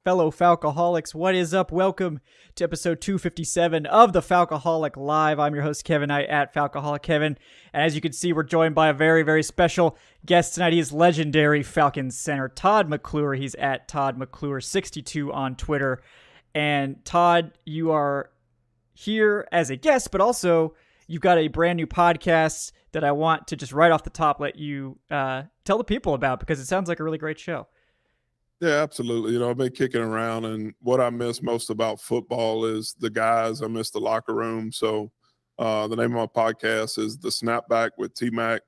fellow Falcoholics. What is up? Welcome to episode 257 of the Falcoholic Live. I'm your host, Kevin Knight, at Falcoholic Kevin. And as you can see, we're joined by a very, very special guest tonight. He is legendary Falcons center Todd McClure. He's at Todd McClure 62 on Twitter. And Todd, you are here as a guest, but also you've got a brand new podcast that I want to just right off the top let you tell the people about, because it sounds like a really great show. Yeah, absolutely. You know, I've been kicking around, and what I miss most about football is the guys. I miss the locker room. So the name of my podcast is The Snapback with T-Mac.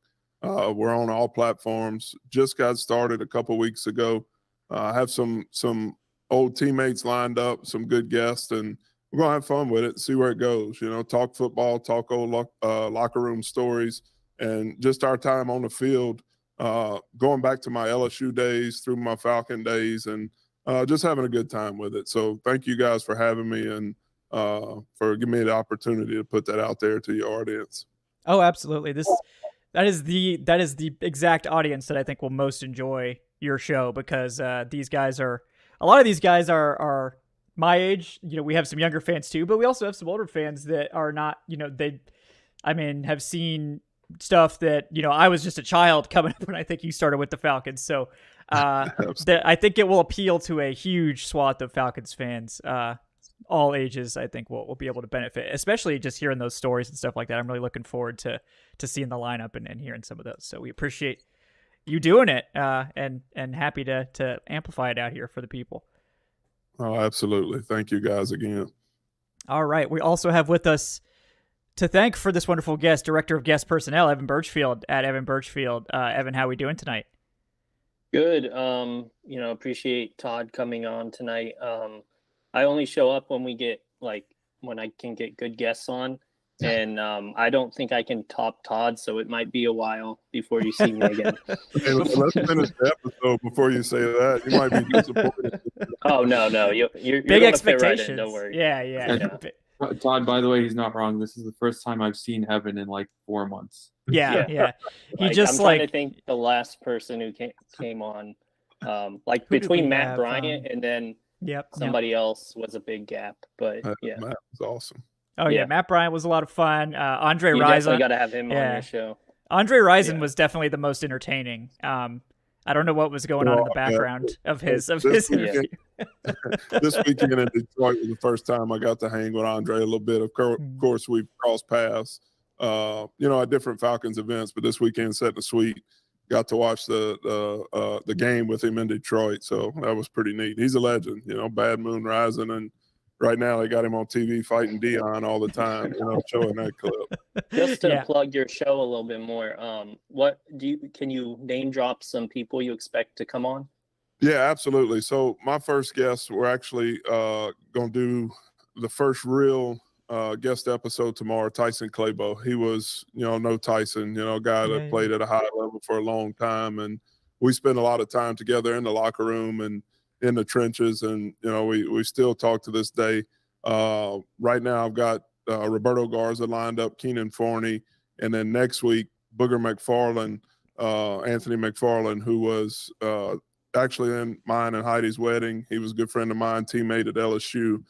We're on all platforms. Just got started a couple weeks ago. I have some old teammates lined up, some good guests, and we're going to have fun with it, see where it goes. You know, talk football, talk old locker room stories, and just our time on the field. Going back to my LSU days through my Falcon days, and just having a good time with it. So thank you guys for having me, and for giving me the opportunity to put that out there to your audience. Oh, absolutely. That is the exact audience that I think will most enjoy your show, because a lot of these guys are my age. You know, we have some younger fans too, but we also have some older fans that are not, have seen stuff that, I was just a child coming up when I think you started with the Falcons. So I think it will appeal to a huge swath of Falcons fans. All ages, I think, will be able to benefit, especially just hearing those stories and stuff like that. I'm really looking forward to seeing the lineup and hearing some of those. So we appreciate you doing it, and happy to amplify it out here for the people. Oh, absolutely. Thank you guys again. All right. We also have with us, to thank for this wonderful guest, Director of Guest Personnel, Evan Birchfield, at Evan Birchfield. Evan, how are we doing tonight? Good. Appreciate Todd coming on tonight. I only show up when when I can get good guests on. And I don't think I can top Todd, so it might be a while before you see me again. Hey, let's finish the episode before you say that. You might be disappointed. Oh, no. You're big expectations. Right in, don't worry. Yeah. Todd, by the way, he's not wrong. This is the first time I've seen Evan in like 4 months. Yeah. I'm trying to think the last person who came on, between Matt Bryant and then somebody else was a big gap. But Matt was awesome. Oh yeah, Matt Bryant was a lot of fun. Andre you Rison, definitely got to have him on your show. Andre Rison was definitely the most entertaining. I don't know what was going on in the background of his interview. This weekend in Detroit was the first time I got to hang with Andre a little bit. Of course, we've crossed paths, at different Falcons events, but this weekend set the suite. Got to watch the game with him in Detroit, so that was pretty neat. He's a legend, Bad Moon Rising, and right now they got him on TV fighting Dion all the time, showing that clip. Just to plug your show a little bit more, can you name drop some people you expect to come on? Yeah, absolutely. So my first guest, we're actually going to do the first real guest episode tomorrow, Tyson Clabo. He was, no Tyson, a guy that played at a high level for a long time. And we spent a lot of time together in the locker room and in the trenches. And, we still talk to this day. Right now I've got Roberto Garza lined up, Keenan Forney. And then next week, Booger McFarland, Anthony McFarland, who was actually in mine and Heidi's wedding. He was a good friend of mine, teammate at LSU.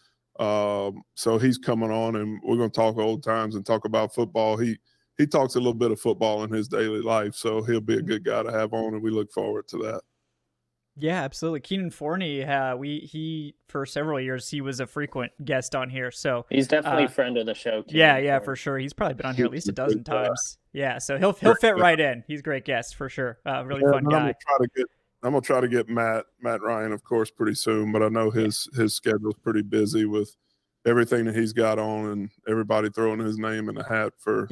So he's coming on, and we're going to talk old times and talk about football. He talks a little bit of football in his daily life, so he'll be a good guy to have on, and we look forward to that. Yeah, absolutely. Keenan Forney, he for several years he was a frequent guest on here, so he's definitely a friend of the show. Yeah, for sure. He's probably been on here at least a dozen times. Yeah, so he'll fit right in. He's a great guest for sure. Really fun guy. I'm gonna try to get Matt Ryan, of course, pretty soon, but I know his schedule's pretty busy with everything that he's got on and everybody throwing his name in the hat for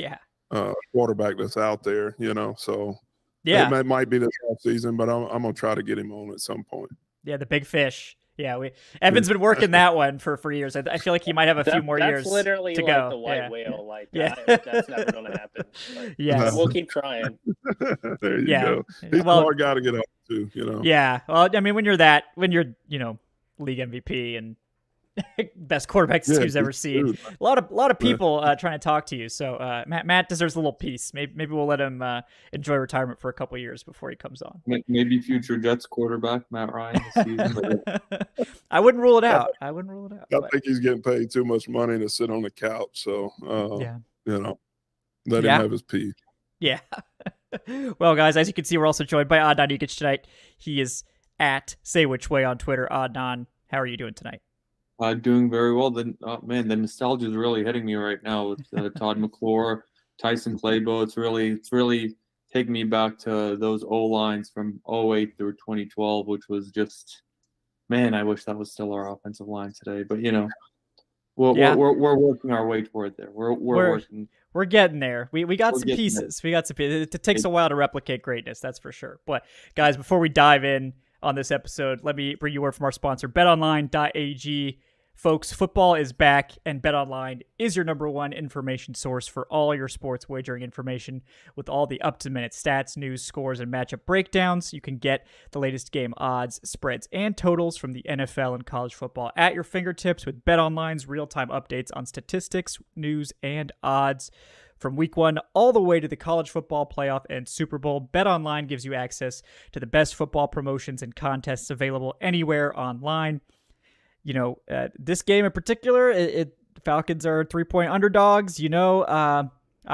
quarterback that's out there, So it might be this off season, but I'm gonna try to get him on at some point. Yeah, the big fish. Yeah, Evan's been working that one for years. I feel like he might have a few more years to go. That's literally like the white whale. That's never going to happen. But we'll keep trying. There you go. He's a hard guy to get up to, Yeah. Well, I mean, when you're league MVP and best quarterback this team's ever seen. Dude. A lot of people trying to talk to you. So Matt deserves a little peace. Maybe we'll let him enjoy retirement for a couple of years before he comes on. Maybe future Jets quarterback Matt Ryan this season. I wouldn't rule it out. I think he's getting paid too much money to sit on the couch. So let him have his peace. Yeah. Well, guys, as you can see, we're also joined by Adnan Ikic tonight. He is at Say Which Way on Twitter. Adnan, how are you doing tonight? Doing very well. The nostalgia is really hitting me right now with Todd McClure, Tyson Claybo. It's really taking me back to those O-lines from 2008 through 2012, which was just, man, I wish that was still our offensive line today. But we're working our way toward there. We're working. We're getting there. We got some pieces. We got some pieces. It takes a while to replicate greatness, that's for sure. But guys, before we dive in on this episode, let me bring you word from our sponsor, betonline.ag. Folks, football is back, and BetOnline is your number one information source for all your sports wagering information. With all the up-to-minute stats, news, scores, and matchup breakdowns, you can get the latest game odds, spreads, and totals from the NFL and college football at your fingertips with BetOnline's real-time updates on statistics, news, and odds. From week 1 all the way to the college football playoff and Super Bowl, BetOnline gives you access to the best football promotions and contests available anywhere online. This game in particular, the Falcons are 3-point underdogs. I'm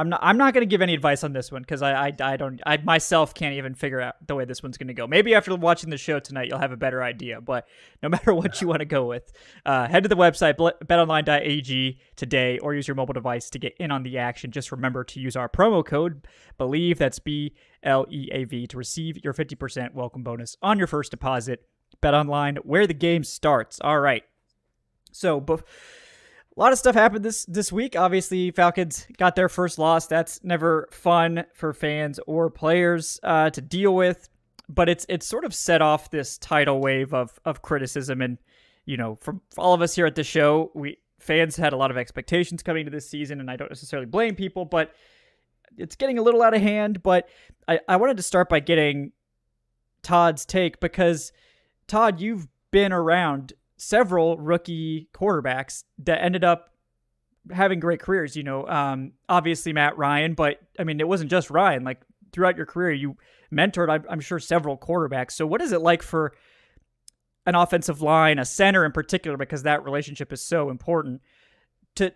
not going to give any advice on this one because I myself can't even figure out the way this one's going to go. Maybe after watching the show tonight, you'll have a better idea. But no matter what you want to go with, head to the website betonline.ag today or use your mobile device to get in on the action. Just remember to use our promo code BELIEVE, that's BLEAV, to receive your 50% welcome bonus on your first deposit. BetOnline, where the game starts. All right. So, a lot of stuff happened this week. Obviously, Falcons got their first loss. That's never fun for fans or players to deal with. But it's sort of set off this tidal wave of criticism. And, for all of us here at the show, fans had a lot of expectations coming into this season, and I don't necessarily blame people, but it's getting a little out of hand. But I wanted to start by getting Todd's take because, Todd, you've been around several rookie quarterbacks that ended up having great careers. Obviously Matt Ryan, but I mean, it wasn't just Ryan. Like throughout your career, you mentored, I'm sure, several quarterbacks. So what is it like for an offensive line, a center in particular, because that relationship is so important?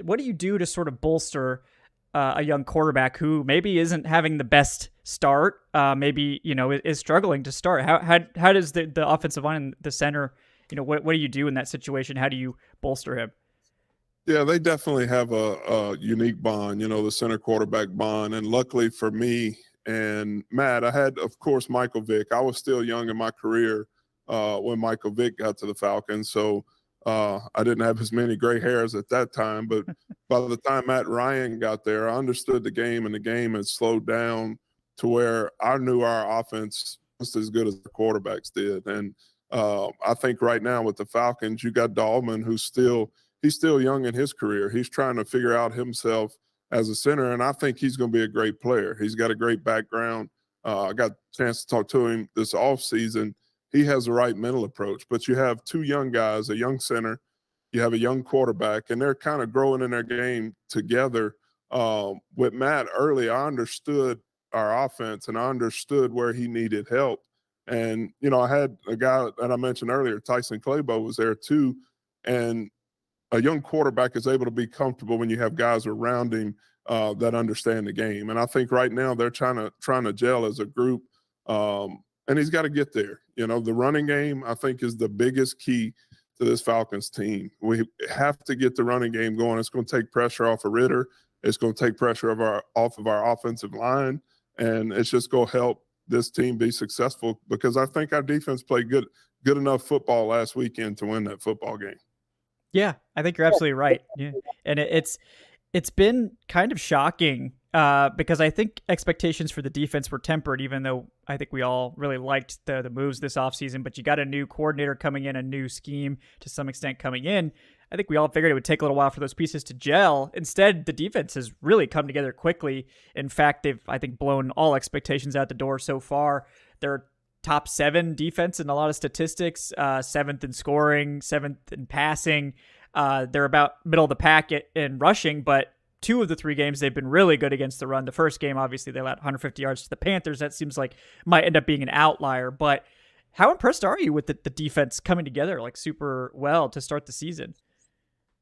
What do you do to sort of bolster a young quarterback who maybe isn't having the best start, maybe, is struggling to start? How does the offensive line and the center, what do you do in that situation? How do you bolster him? Yeah, they definitely have a unique bond, the center quarterback bond. And luckily for me and Matt, I had, of course, Michael Vick. I was still young in my career when Michael Vick got to the Falcons. So I didn't have as many gray hairs at that time, but by the time Matt Ryan got there, I understood the game, and the game had slowed down to where I knew our offense was as good as the quarterbacks did. And I think right now with the Falcons, you got Dahlman, he's still young in his career. He's trying to figure out himself as a center, and I think he's going to be a great player. He's got a great background. I got a chance to talk to him this offseason. He has the right mental approach, but you have two young guys, a young center, you have a young quarterback, and they're kind of growing in their game together. With Matt early, I understood our offense, and I understood where he needed help. And, I had a guy that I mentioned earlier, Tyson Claybo, was there too. And a young quarterback is able to be comfortable when you have guys around him that understand the game. And I think right now they're trying to gel as a group. And he's got to get there. The running game, I think, is the biggest key to this Falcons team. We have to get the running game going. It's going to take pressure off of Ritter. It's going to take pressure off of our offensive line. And it's just going to help this team be successful because I think our defense played good enough football last weekend to win that football game. Yeah, I think you're absolutely right. Yeah. And it's been kind of shocking because I think expectations for the defense were tempered, even though I think we all really liked the moves this offseason. But you got a new coordinator coming in, a new scheme to some extent coming in. I think we all figured it would take a little while for those pieces to gel. Instead, the defense has really come together quickly. In fact, they've, I think, blown all expectations out the door so far. They're top 7 defense in a lot of statistics, 7th in scoring, 7th in passing. They're about middle of the pack in rushing, but 2 of the 3 games they've been really good against the run. The first game, obviously, they allowed 150 yards to the Panthers. That seems like might end up being an outlier. But how impressed are you with the defense coming together like super well to start the season?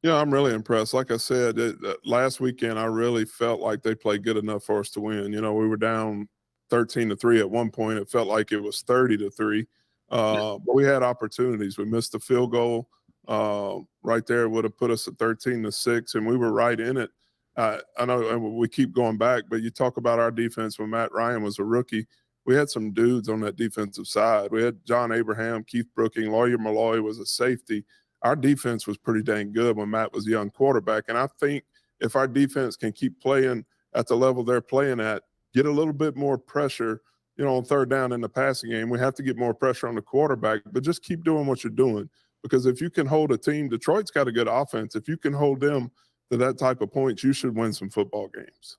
Yeah, I'm really impressed. Like I said, last weekend, I really felt like they played good enough for us to win. You know, we were down 13-3 at one point. It felt like it was 30-3. But we had opportunities. We missed the field goal right there. It would have put us at 13-6, and we were right in it. I know, and we keep going back, but you talk about our defense when Matt Ryan was a rookie. We had some dudes on that defensive side. We had John Abraham, Keith Brooking, Lawyer Malloy was a safety. Our defense was pretty dang good when Matt was a young quarterback. And I think if our defense can keep playing at the level they're playing at, get a little bit more pressure, you know, on third down in the passing game. We have to get more pressure on the quarterback, but just keep doing what you're doing. Because if you can hold a team, Detroit's got a good offense. If you can hold them to that type of points, you should win some football games.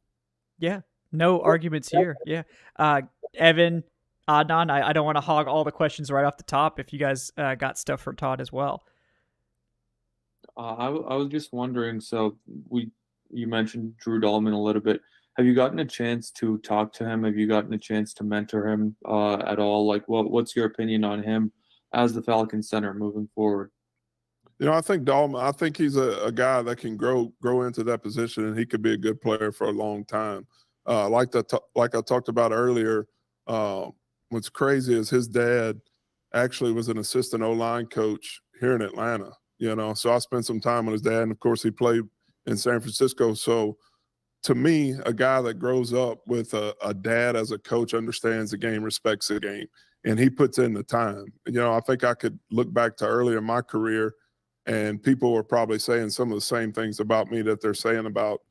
Yeah, no arguments here. Yeah. Evan, Adnan, I don't want to hog all the questions right off the top if you guys got stuff for Todd as well. I was just wondering, so you mentioned Drew Dahlman a little bit. Have you gotten a chance to talk to him? Have you gotten a chance to mentor him at all? Like, what's your opinion on him as the Falcons center moving forward? You know, I think Dahlman, I think he's a guy that can grow into that position, and he could be a good player for a long time. Like I talked about earlier, what's crazy is his dad actually was an assistant O-line coach here in Atlanta, you know. So I spent some time with his dad, and, of course, he played in San Francisco. So to me, a guy that grows up with a dad as a coach understands the game, respects the game, and he puts in the time. You know, I think I could look back to earlier in my career, and people were probably saying some of the same things about me that they're saying about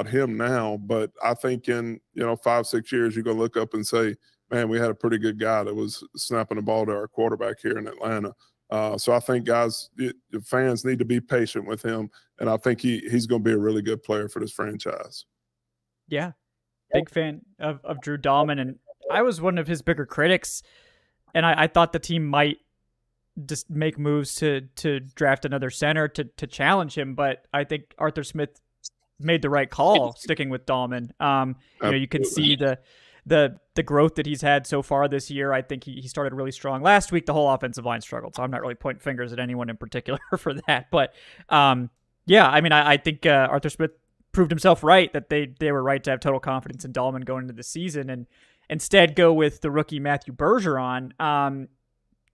him now. But I think in, 5-6 years, you're going to look up and say, man, we had a pretty good guy that was snapping the ball to our quarterback here in Atlanta. So I think, guys, the fans need to be patient with him, and I think he's going to be a really good player for this franchise. Yeah, big fan of Drew Dahlman, and I was one of his bigger critics, and I thought the team might just make moves to draft another center to challenge him, but I think Arthur Smith made the right call sticking with Dahlman. You can see the growth that he's had so far this year. I think he started really strong last week. The whole offensive line struggled, so I'm not really pointing fingers at anyone in particular for that. But I think Arthur Smith proved himself right, that they were right to have total confidence in Dahlman going into the season and instead go with the rookie Matthew Bergeron.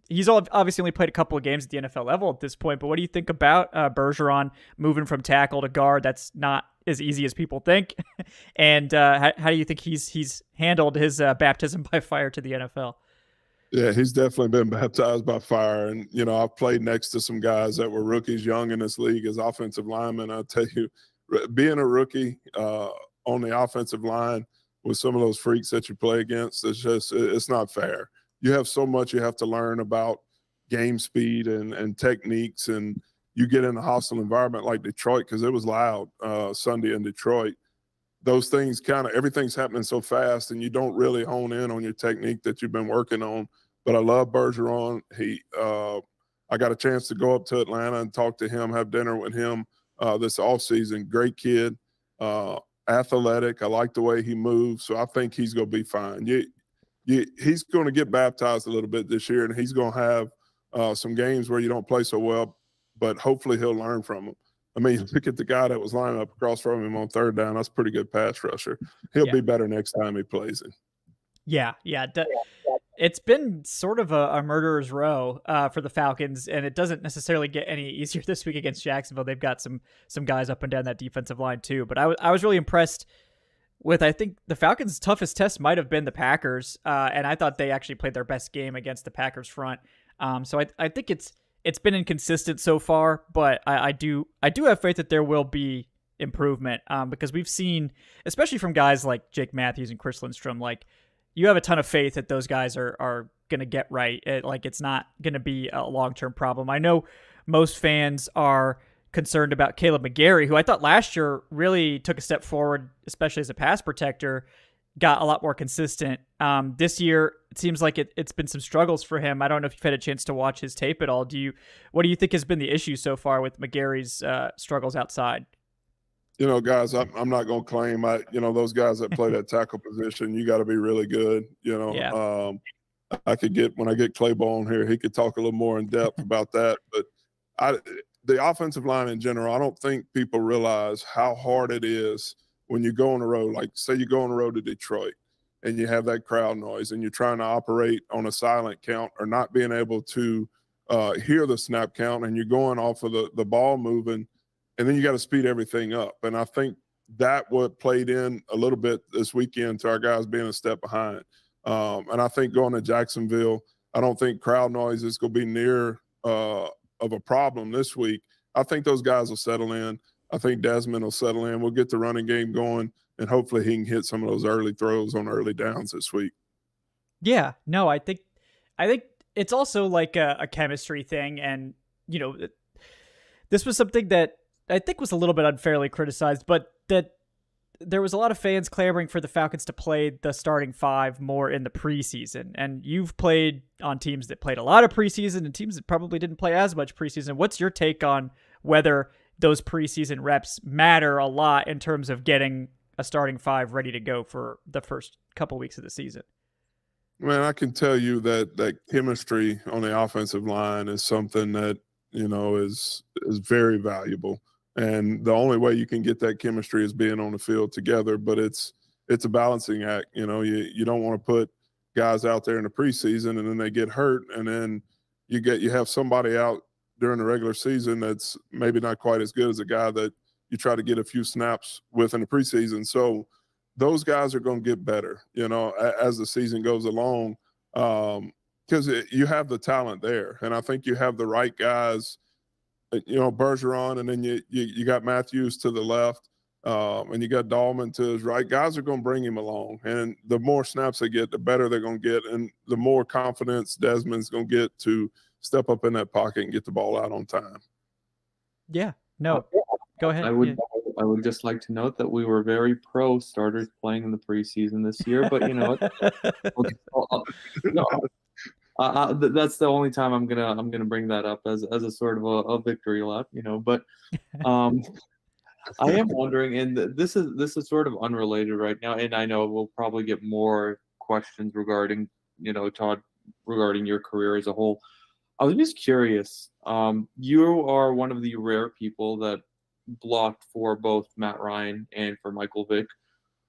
He's obviously only played a couple of games at the NFL level at this point, but what do you think about Bergeron moving from tackle to guard? That's not as easy as people think. And how do you think he's handled his baptism by fire to the NFL? Yeah, he's definitely been baptized by fire. And, I've played next to some guys that were rookies young in this league as offensive linemen. I'll tell you, being a rookie on the offensive line with some of those freaks that you play against, it's not fair. You have so much you have to learn about game speed and techniques, and you get in a hostile environment like Detroit, because it was loud Sunday in Detroit. Those things everything's happening so fast, and you don't really hone in on your technique that you've been working on. But I love Bergeron. I got a chance to go up to Atlanta and talk to him, have dinner with him this offseason. Great kid, athletic. I like the way he moves, so I think he's going to be fine. He's going to get baptized a little bit this year, and he's going to have some games where you don't play so well, but hopefully he'll learn from them. I mean, look at the guy that was lining up across from him on third down. That's a pretty good pass rusher. He'll be better next time he plays him. Yeah. It's been sort of a murderer's row for the Falcons, and it doesn't necessarily get any easier this week against Jacksonville. They've got some guys up and down that defensive line too, but I was really impressed with, I think the Falcons' toughest test might have been the Packers, and I thought they actually played their best game against the Packers front. So I think it's been inconsistent so far, but I do have faith that there will be improvement because we've seen, especially from guys like Jake Matthews and Chris Lindstrom, like you have a ton of faith that those guys are going to get right. It's not going to be a long-term problem. I know most fans are concerned about Caleb McGarry, who I thought last year really took a step forward, especially as a pass protector, got a lot more consistent. This year, it seems like it's been some struggles for him. I don't know if you've had a chance to watch his tape at all. What do you think has been the issue so far with McGary's struggles outside? Guys, I'm not going to claim those guys that play that tackle position, you got to be really good. Yeah. When I get Claybo on here, he could talk a little more in depth about that. But the offensive line in general, I don't think people realize how hard it is when you go on the road. Like, say you go on the road to Detroit and you have that crowd noise and you're trying to operate on a silent count or not being able to hear the snap count, and you're going off of the ball moving, and then you got to speed everything up. And I think that what played in a little bit this weekend to our guys being a step behind. And I think going to Jacksonville, I don't think crowd noise is going to be near of a problem this week. I think those guys will settle in. I think Desmond will settle in. We'll get the running game going, and hopefully he can hit some of those early throws on early downs this week. Yeah, no, I think it's also like a chemistry thing. And, this was something that I think was a little bit unfairly criticized, but that there was a lot of fans clamoring for the Falcons to play the starting five more in the preseason. And you've played on teams that played a lot of preseason and teams that probably didn't play as much preseason. What's your take on whether those preseason reps matter a lot in terms of getting a starting five ready to go for the first couple weeks of the season? Man, I can tell you that chemistry on the offensive line is something that, is very valuable. And the only way you can get that chemistry is being on the field together. But it's a balancing act. You don't want to put guys out there in the preseason and then they get hurt, and then you have somebody out during the regular season that's maybe not quite as good as a guy that you try to get a few snaps with in the preseason. So those guys are going to get better, as the season goes along, because you have the talent there. And I think you have the right guys, Bergeron, and then you got Matthews to the left, and you got Dahlman to his right. Guys are going to bring him along. And the more snaps they get, the better they're going to get, and the more confidence Desmond's going to get to step up in that pocket and get the ball out on time. Yeah. No, go ahead. I would just like to note that we were very pro starters playing in the preseason this year, but that's the only time I'm gonna bring that up as a sort of a victory lap, But I am wondering, and this is sort of unrelated right now, and I know we'll probably get more questions regarding Todd, regarding your career as a whole. I was just curious. You are one of the rare people that blocked for both Matt Ryan and for Michael Vick.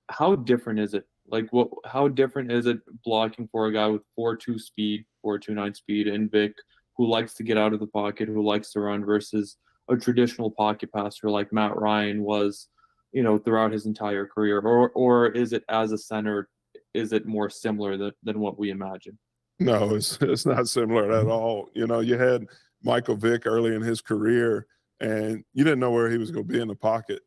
How different is it? How different is it blocking for a guy with 4.2 speed, 4.29 speed, and Vick, who likes to get out of the pocket, who likes to run, versus a traditional pocket passer like Matt Ryan was, throughout his entire career? Or is it, as a center, is it more similar than what we imagine? No, it's not similar at all. You had Michael Vick early in his career, and you didn't know where he was going to be in the pocket.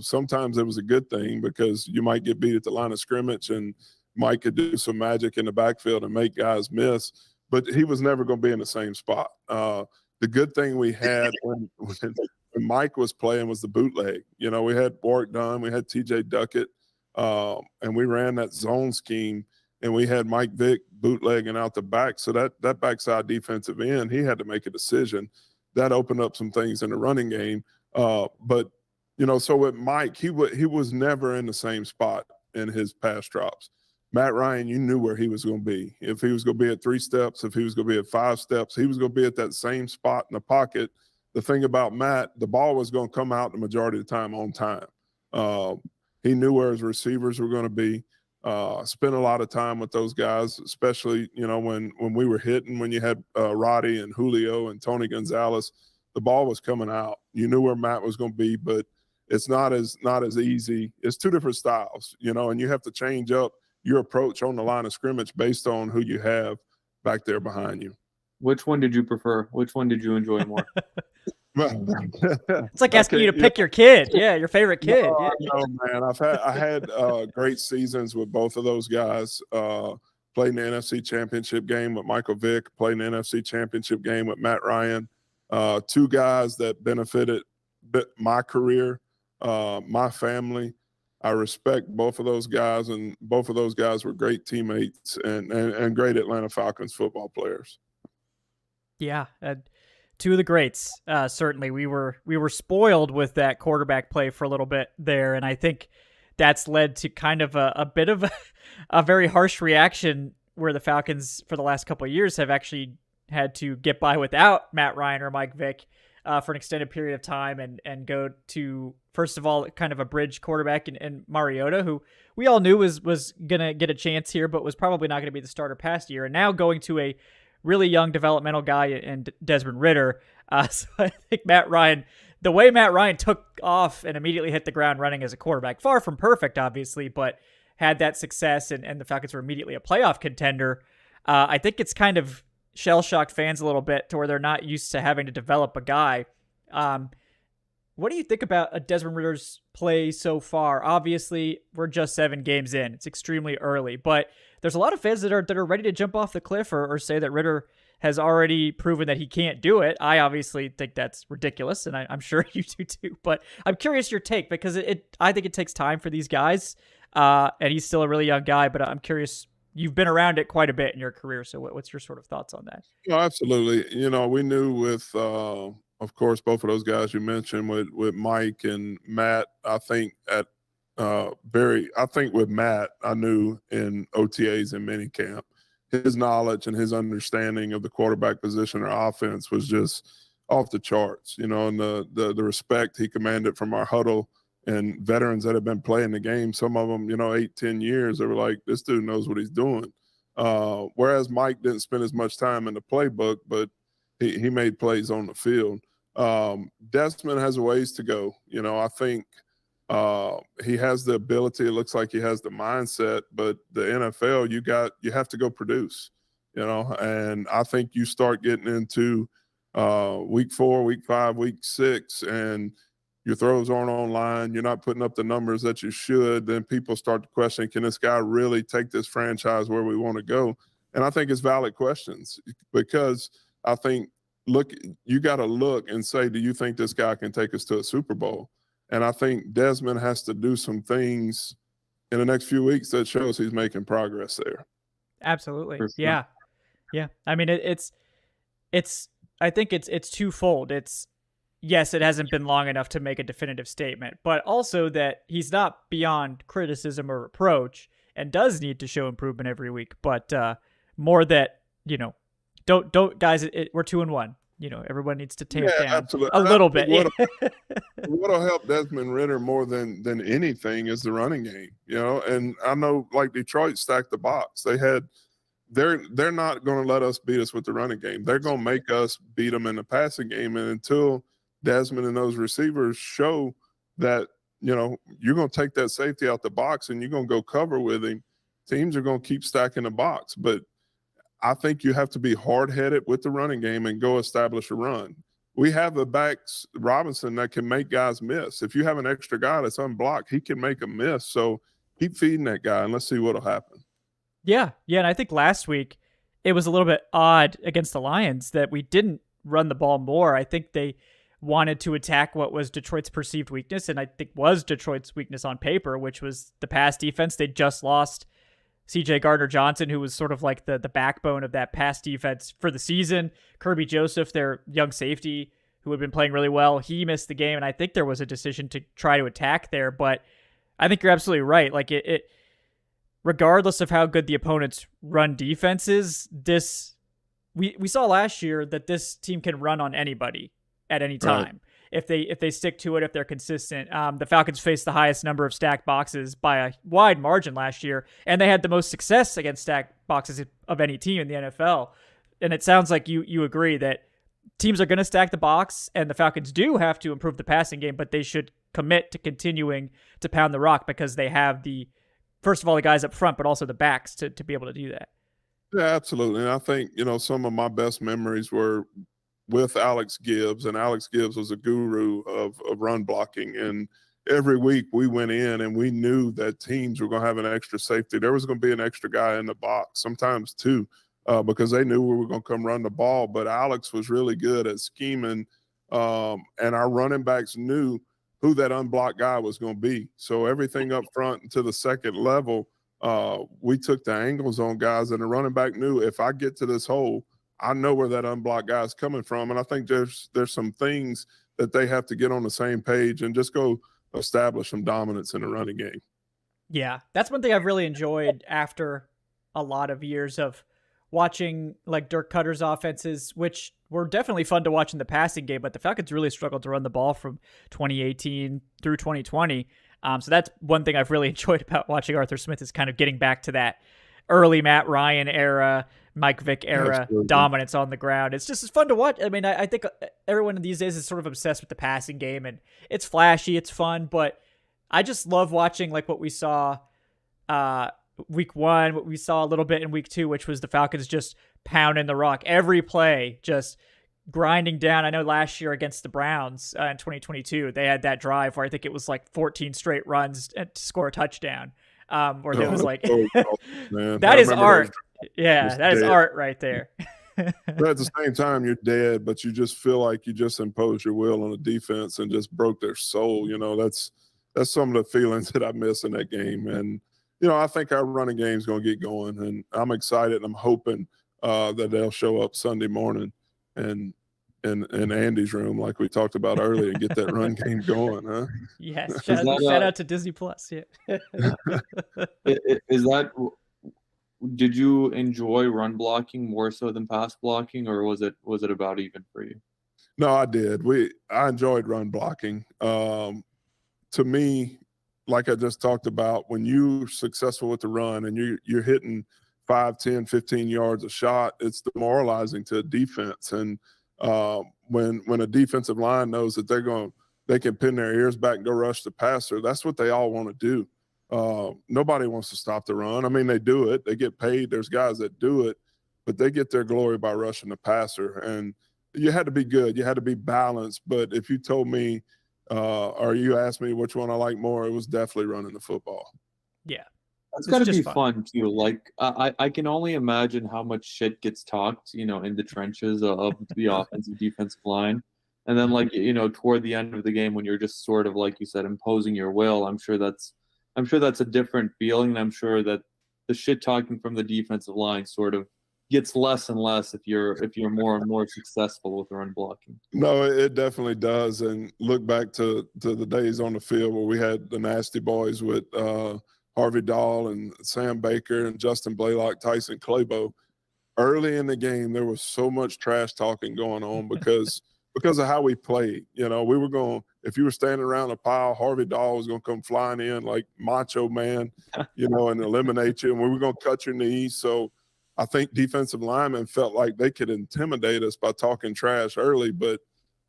Sometimes it was a good thing because you might get beat at the line of scrimmage and Mike could do some magic in the backfield and make guys miss, but he was never going to be in the same spot. The good thing we had when Mike was playing was the bootleg. We had Warwick Dunn, we had TJ Duckett, and we ran that zone scheme, and we had Mike Vick bootlegging out the back. So that backside defensive end, he had to make a decision. That opened up some things in the running game. But, so with Mike, he was never in the same spot in his pass drops. Matt Ryan, you knew where he was going to be. If he was going to be at 3 steps, if he was going to be at 5 steps, he was going to be at that same spot in the pocket. The thing about Matt, the ball was going to come out the majority of the time on time. He knew where his receivers were going to be. Spent a lot of time with those guys, especially, when we were hitting, when you had Roddy and Julio and Tony Gonzalez, the ball was coming out. You knew where Matt was going to be, but it's not as easy. It's 2 different styles, and you have to change up your approach on the line of scrimmage based on who you have back there behind you. Which one did you prefer? Which one did you enjoy more? It's like asking you to pick your kid. Yeah, your favorite kid. No, man. I had great seasons with both of those guys. Played in the NFC Championship game with Michael Vick, played in the NFC Championship game with Matt Ryan. 2 guys that benefited my career, my family. I respect both of those guys, and both of those guys were great teammates and great Atlanta Falcons football players. Yeah, two of the greats. Certainly, we were spoiled with that quarterback play for a little bit there, and I think that's led to kind of a bit of a very harsh reaction where the Falcons for the last couple of years have actually had to get by without Matt Ryan or Mike Vick for an extended period of time and go to, first of all, kind of a bridge quarterback in Mariota, who we all knew was going to get a chance here, but was probably not going to be the starter past year. And now going to a really young developmental guy in Desmond Ridder. So I think the way Matt Ryan took off and immediately hit the ground running as a quarterback, far from perfect, obviously, but had that success and the Falcons were immediately a playoff contender. I think it's kind of shell-shocked fans a little bit to where they're not used to having to develop a guy. What do you think about Desmond Ridder's play so far? Obviously, we're just 7 games in. It's extremely early, but there's a lot of fans that are ready to jump off the cliff or say that Ridder has already proven that he can't do it. I obviously think that's ridiculous, and I'm sure you do too. But I'm curious your take, because I think it takes time for these guys, and he's still a really young guy, but I'm curious. You've been around it quite a bit in your career, so what's your sort of thoughts on that? No, absolutely. We knew with, of course, both of those guys you mentioned with Mike and Matt. I think with Matt, I knew in OTAs and minicamp, his knowledge and his understanding of the quarterback position or offense was just off the charts. And the respect he commanded from our huddle and veterans that have been playing the game, some of them, 8-10 years, they were like, this dude knows what he's doing. Whereas Mike didn't spend as much time in the playbook, but he made plays on the field. Desmond has a ways to go. I think he has the ability. It looks like he has the mindset, but the NFL, you have to go produce, and I think you start getting into week 4, week 5, week 6, and your throws aren't online, you're not putting up the numbers that you should, then people start to question, can this guy really take this franchise where we want to go? And I think it's valid questions, because I think, you got to look and say, do you think this guy can take us to a Super Bowl? And I think Desmond has to do some things in the next few weeks that shows he's making progress there. Absolutely. Yeah. Yeah. I mean, I think it's twofold. Yes, it hasn't been long enough to make a definitive statement, but also that he's not beyond criticism or reproach and does need to show improvement every week. But more that, don't guys, we're 2-1. Everyone needs to tamp down absolutely. A little bit. What'll help Desmond Ridder more than anything is the running game. And I know, like, Detroit stacked the box. They're not going to let us beat us with the running game. They're going to make us beat them in the passing game. And until Desmond and those receivers show that, you're going to take that safety out the box and you're going to go cover with him, teams are going to keep stacking the box. But I think you have to be hard-headed with the running game and go establish a run. We have the backs, Robinson, that can make guys miss. If you have an extra guy that's unblocked, he can make a miss. So keep feeding that guy, and let's see what'll happen. Yeah, and I think last week it was a little bit odd against the Lions that we didn't run the ball more. I think they wanted to attack what was Detroit's perceived weakness, and I think was Detroit's weakness on paper, which was the pass defense. They just lost C.J. Gardner-Johnson, who was sort of like the backbone of that pass defense for the season. Kirby Joseph, their young safety, who had been playing really well, he missed the game, and I think there was a decision to try to attack there. But I think you're absolutely right. Like, it regardless of how good the opponent's run defense is, we saw last year that this team can run on anybody at any time. Right. If they stick to it, if they're consistent. The Falcons faced the highest number of stacked boxes by a wide margin last year, and they had the most success against stacked boxes of any team in the NFL. And it sounds like you agree that teams are going to stack the box, and the Falcons do have to improve the passing game, but they should commit to continuing to pound the rock because they have first of all, the guys up front, but also the backs to be able to do that. Yeah, absolutely. And I think, some of my best memories were with Alex Gibbs, and Alex Gibbs was a guru of run blocking. And every week we went in and we knew that teams were going to have an extra safety. There was going to be an extra guy in the box, sometimes two, because they knew we were going to come run the ball. But Alex was really good at scheming, and our running backs knew who that unblocked guy was going to be. So everything up front to the second level, we took the angles on guys, and the running back knew if I get to this hole, I know where that unblocked guy is coming from. And I think there's some things that they have to get on the same page and just go establish some dominance in the running game. Yeah, that's one thing I've really enjoyed after a lot of years of watching like Dirk Cutter's offenses, which were definitely fun to watch in the passing game, but the Falcons really struggled to run the ball from 2018 through 2020. So that's one thing I've really enjoyed about watching Arthur Smith is kind of getting back to that early Matt Ryan era, Mike Vick era dominance on the ground. It's fun to watch. I mean, I think everyone these days is sort of obsessed with the passing game, and it's flashy, it's fun, but I just love watching like what we saw week 1, what we saw a little bit in week 2, which was the Falcons just pounding the rock every play, just grinding down. I know last year against the Browns in 2022, they had that drive where I think it was like 14 straight runs to score a touchdown. Where there was like, that is art. Yeah, that is art right there. But at the same time, you're dead, but you just feel like you just imposed your will on the defense and just broke their soul. You know, that's some of the feelings that I miss in that game. And, you know, I think our running game is going to get going, and I'm excited. And I'm hoping that they'll show up Sunday morning and in Andy's room, like we talked about earlier, and get that run game going, huh? Yes. Shout out to Disney Plus. Yeah. Did you enjoy run blocking more so than pass blocking, or was it about even for you? No, I did. I enjoyed run blocking. To me, like I just talked about, when you're successful with the run and you're hitting 5, 10, 15 yards a shot, it's demoralizing to a defense. And when a defensive line knows that they can pin their ears back and go rush the passer, that's what they all want to do. Nobody wants to stop the run. I mean, they do it. They get paid. There's guys that do it, but they get their glory by rushing the passer. And you had to be good. You had to be balanced. But if you told me or you asked me which one I like more, it was definitely running the football. Yeah. It's got to be fun too. Like I can only imagine how much shit gets talked, you know, in the trenches of the offensive defensive line. And then, like, you know, toward the end of the game when you're just sort of, like you said, imposing your will, I'm sure that's a different feeling. And I'm sure that the shit talking from the defensive line sort of gets less and less if you're more and more successful with run blocking. No, it definitely does. And look back to the days on the field where we had the nasty boys with Harvey Dahl and Sam Baker and Justin Blaylock, Tyson Clabo. Early in the game, there was so much trash talking going on because of how we played. You know, we were going, if you were standing around a pile, Harvey Dahl was going to come flying in like Macho Man, you know, and eliminate you. And we were going to cut your knees. So I think defensive linemen felt like they could intimidate us by talking trash early, but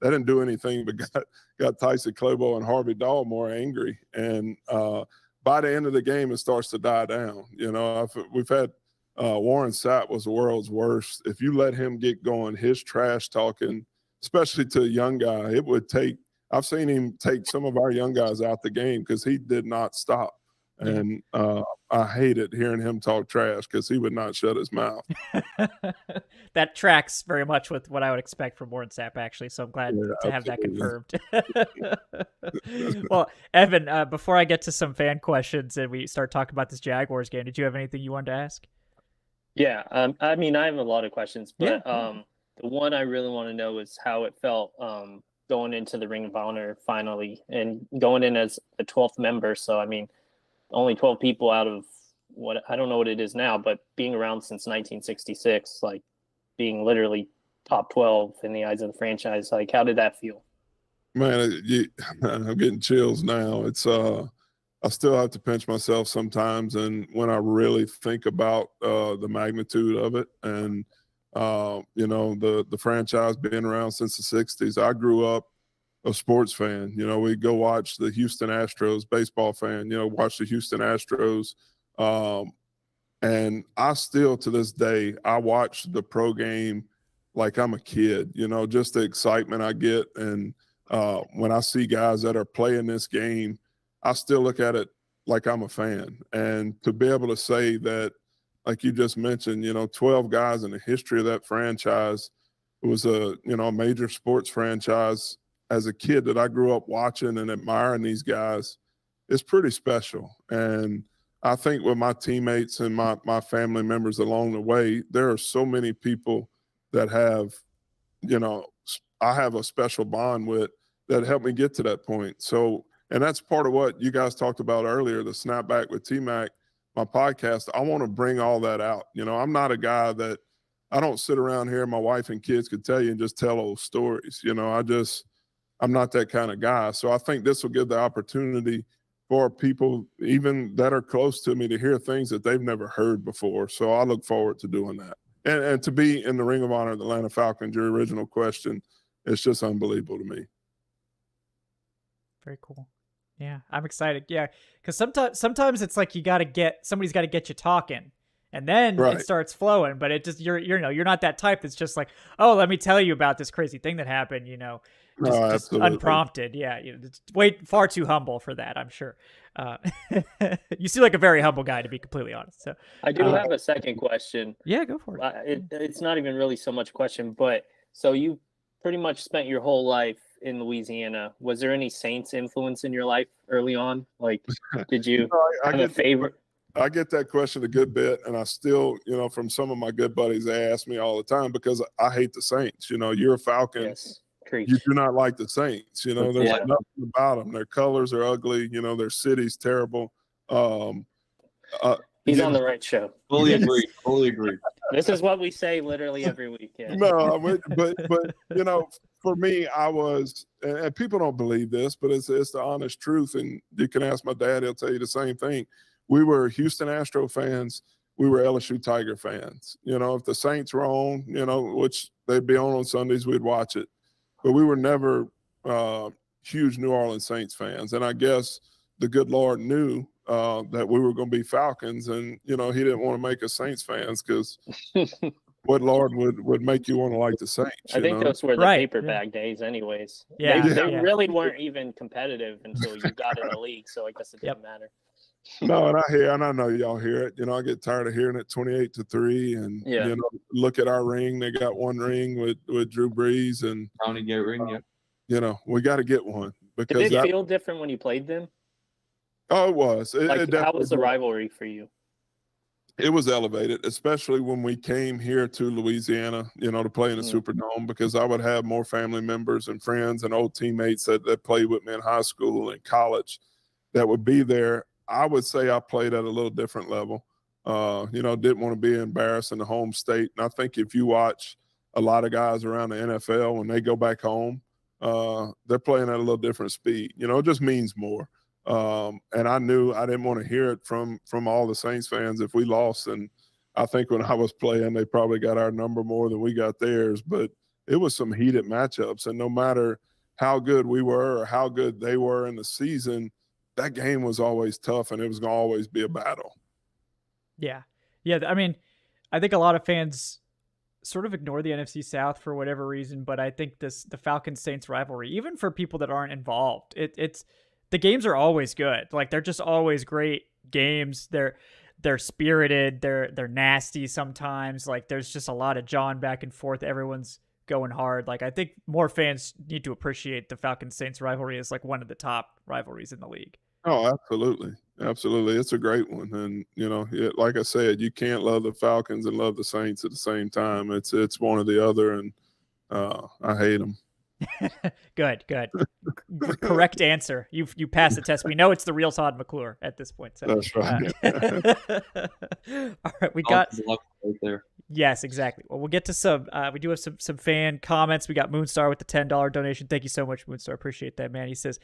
that didn't do anything but got Tyson Clabo and Harvey Dahl more angry. And by the end of the game, it starts to die down. You know, we've had Warren Sapp was the world's worst. If you let him get going, his trash talking, especially to a young guy, it would take – I've seen him take some of our young guys out the game because he did not stop. And I hated hearing him talk trash because he would not shut his mouth. That tracks very much with what I would expect from Warren Sapp, actually. So I'm glad to have that confirmed. Well, Evan, before I get to some fan questions and we start talking about this Jaguars game, did you have anything you wanted to ask? Yeah, I mean, I have a lot of questions, but the one I really want to know is how it felt going into the Ring of Honor finally and going in as a 12th member. So, I mean, only 12 people out of what I don't know what it is now, but being around since 1966, like being literally top 12 in the eyes of the franchise, like how did that feel? Man, I'm getting chills now. It's I still have to pinch myself sometimes, and when I really think about the magnitude of it, and you know, the franchise being around since the 60s. I grew up a sports fan. You know, we go watch the Houston Astros, baseball fan, you know, watch the Houston Astros. And I still, to this day, I watch the pro game like I'm a kid, you know, just the excitement I get. And when I see guys that are playing this game, I still look at it like I'm a fan. And to be able to say that, like you just mentioned, you know, 12 guys in the history of that franchise, it was a, you know, a major sports franchise as a kid that I grew up watching and admiring these guys is pretty special. And I think with my teammates and my family members along the way, there are so many people that have, I have a special bond with that helped me get to that point. So, and that's part of what you guys talked about earlier, the Snapback with T-Mac, my podcast. I want to bring all that out. I'm not a guy that I don't sit around here, my wife and kids could tell you and just tell old stories. I'm not that kind of guy. So I think this will give the opportunity for people even that are close to me to hear things that they've never heard before. So I look forward to doing that. And to be in the Ring of Honor of the Atlanta Falcons, your original question, it's just unbelievable to me. Very cool. Yeah, I'm excited. Yeah, because sometimes it's like somebody's got to get you talking, and then Right. It starts flowing. But it just you're not that type that's just like, oh, let me tell you about this crazy thing that happened. Just Absolutely. unprompted. Yeah, it's far too humble for that, I'm sure. You seem like a very humble guy, to be completely honest. So I do have a second question. yeah, go for it. It's not even really so much a question, but so you pretty much spent your whole life in Louisiana. Was there any Saints influence in your life early on? Like, did you have a favorite? I get that question a good bit, and I still, from some of my good buddies, they ask me all the time because I hate the Saints. You're a Falcon. Yes. Preach. You do not like the Saints. There's Yeah. nothing about them. Their colors are ugly. Their city's terrible. He's on the right show. Fully agree. Fully agree. This is what we say literally every week. Yeah. No, but for me, I was, and people don't believe this, but it's the honest truth. And you can ask my dad; he'll tell you the same thing. We were Houston Astro fans. We were LSU Tiger fans. If the Saints were on, which they'd be on Sundays, we'd watch it. But we were never huge New Orleans Saints fans. And I guess the good Lord knew that we were going to be Falcons. And, he didn't want to make us Saints fans because what Lord would make you want to like the Saints? I think those were the paper bag days anyways. Yeah. They really weren't even competitive until you got in the league. So I guess it didn't matter. No, and I know y'all hear it. I get tired of hearing it 28-3 and, look at our ring. They got one ring with Drew Brees and Trying to get a ring yet. We got to get one because Did it feel different when you played them? Oh, it was. How was the rivalry for you? It was elevated, especially when we came here to Louisiana, to play in the Superdome, because I would have more family members and friends and old teammates that played with me in high school and college that would be there. I would say I played at a little different level. Didn't want to be embarrassed in the home state. And I think if you watch a lot of guys around the NFL, when they go back home, they're playing at a little different speed. It just means more. And I knew I didn't want to hear it from all the Saints fans if we lost. And I think when I was playing, they probably got our number more than we got theirs. But it was some heated matchups. And no matter how good we were or how good they were in the season, that game was always tough, and it was going to always be a battle. Yeah. I mean, I think a lot of fans sort of ignore the NFC South for whatever reason, but I think the Falcons Saints rivalry, even for people that aren't involved, it's the games are always good. Like, they're just always great games. They're spirited. They're nasty sometimes. Like, there's just a lot of jawing back and forth. Everyone's going hard. Like, I think more fans need to appreciate the Falcons Saints rivalry as like one of the top rivalries in the league. Oh, absolutely. It's a great one. And, like I said, you can't love the Falcons and love the Saints at the same time. It's one or the other, and I hate them. Good. Correct answer. You passed the test. We know it's the real Todd McClure at this point. So. That's right. All right, we got right there. Yes, exactly. Well, we'll get to some. We do have some fan comments. We got Moonstar with the $10 donation. Thank you so much, Moonstar. Appreciate that, man. He says,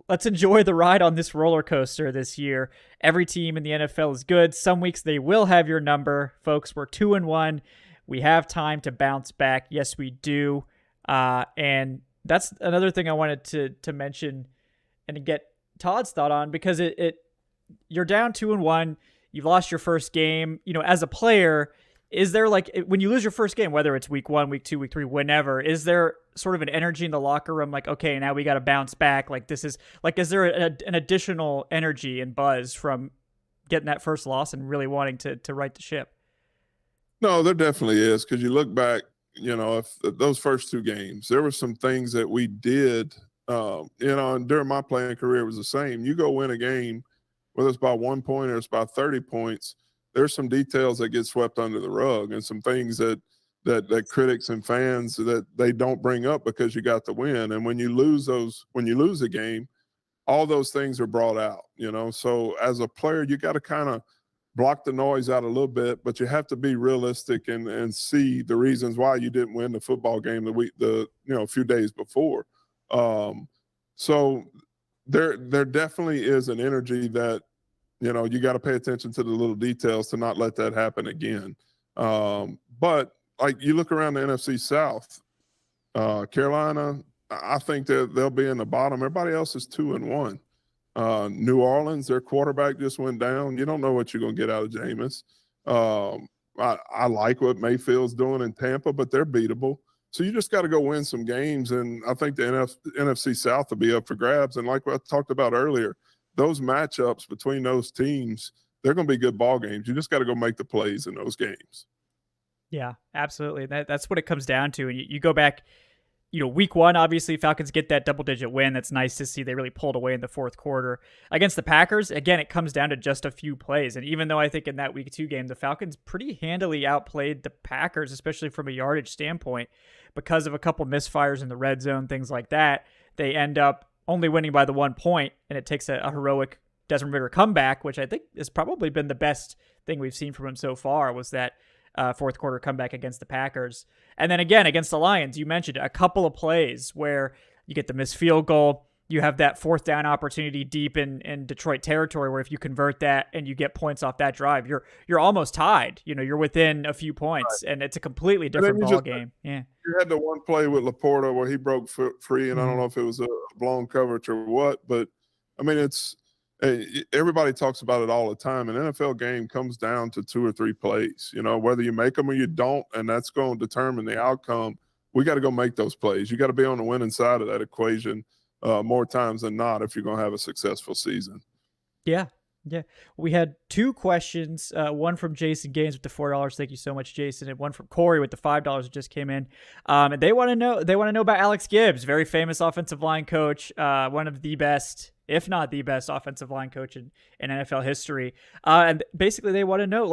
"Let's enjoy the ride on this roller coaster this year. Every team in the NFL is good. Some weeks they will have your number, folks. We're 2-1. We have time to bounce back. Yes, we do." And that's another thing I wanted to mention and to get Todd's thought on, because you're down 2-1. You've lost your first game. As a player, is there, like, when you lose your first game, whether it's week 1, week 2, week 3, whenever, is there sort of an energy in the locker room like, okay, now we got to bounce back? Like, this is like, is there an additional energy and buzz from getting that first loss and really wanting to right the ship? No, there definitely is, because you look back if those first two games, there were some things that we did, and during my playing career, it was the same. You go win a game, whether it's by 1 point or it's by 30 points, there's some details that get swept under the rug and some things that critics and fans that they don't bring up because you got the win. And when you lose a game, all those things are brought out, So as a player, you got to kind of block the noise out a little bit, but you have to be realistic and see the reasons why you didn't win the football game a few days before. So there definitely is an energy that, you got to pay attention to the little details to not let that happen again. But like you look around the NFC South, Carolina, I think that they'll be in the bottom. Everybody else is 2-1. New Orleans, their quarterback just went down. You don't know what you're going to get out of Jameis. I like what Mayfield's doing in Tampa, but they're beatable. So you just got to go win some games, and I think the NFC South will be up for grabs. And like what I talked about earlier, those matchups between those teams, they're going to be good ball games. You just got to go make the plays in those games. Yeah, absolutely. That's what it comes down to. And you go back, week one, obviously Falcons get that double-digit win. That's nice to see. They really pulled away in the fourth quarter. Against the Packers, again, it comes down to just a few plays. And even though I think in that week 2 game, the Falcons pretty handily outplayed the Packers, especially from a yardage standpoint, because of a couple misfires in the red zone, things like that, they end up only winning by the 1 point, and it takes a heroic Desmond Ridder comeback, which I think has probably been the best thing we've seen from him so far, was that fourth quarter comeback against the Packers. And then again, against the Lions, you mentioned a couple of plays where you get the missed field goal. You have that fourth down opportunity deep in Detroit territory where if you convert that and you get points off that drive, you're almost tied. You're within a few points, right, and it's a completely different ball game. Yeah. You had the one play with Laporta where he broke free, and I don't know if it was a blown coverage or what, but I mean, everybody talks about it all the time. An NFL game comes down to 2 or 3 plays, whether you make them or you don't, and that's going to determine the outcome. We got to go make those plays. You got to be on the winning side of that equation more times than not if you're going to have a successful season. Yeah. We had 2 questions, one from Jason Gaines with the $4. Thank you so much, Jason. And one from Corey with the $5 that just came in. And they want to know about Alex Gibbs, very famous offensive line coach, one of the best, if not the best offensive line coach in NFL history. And basically they want to know,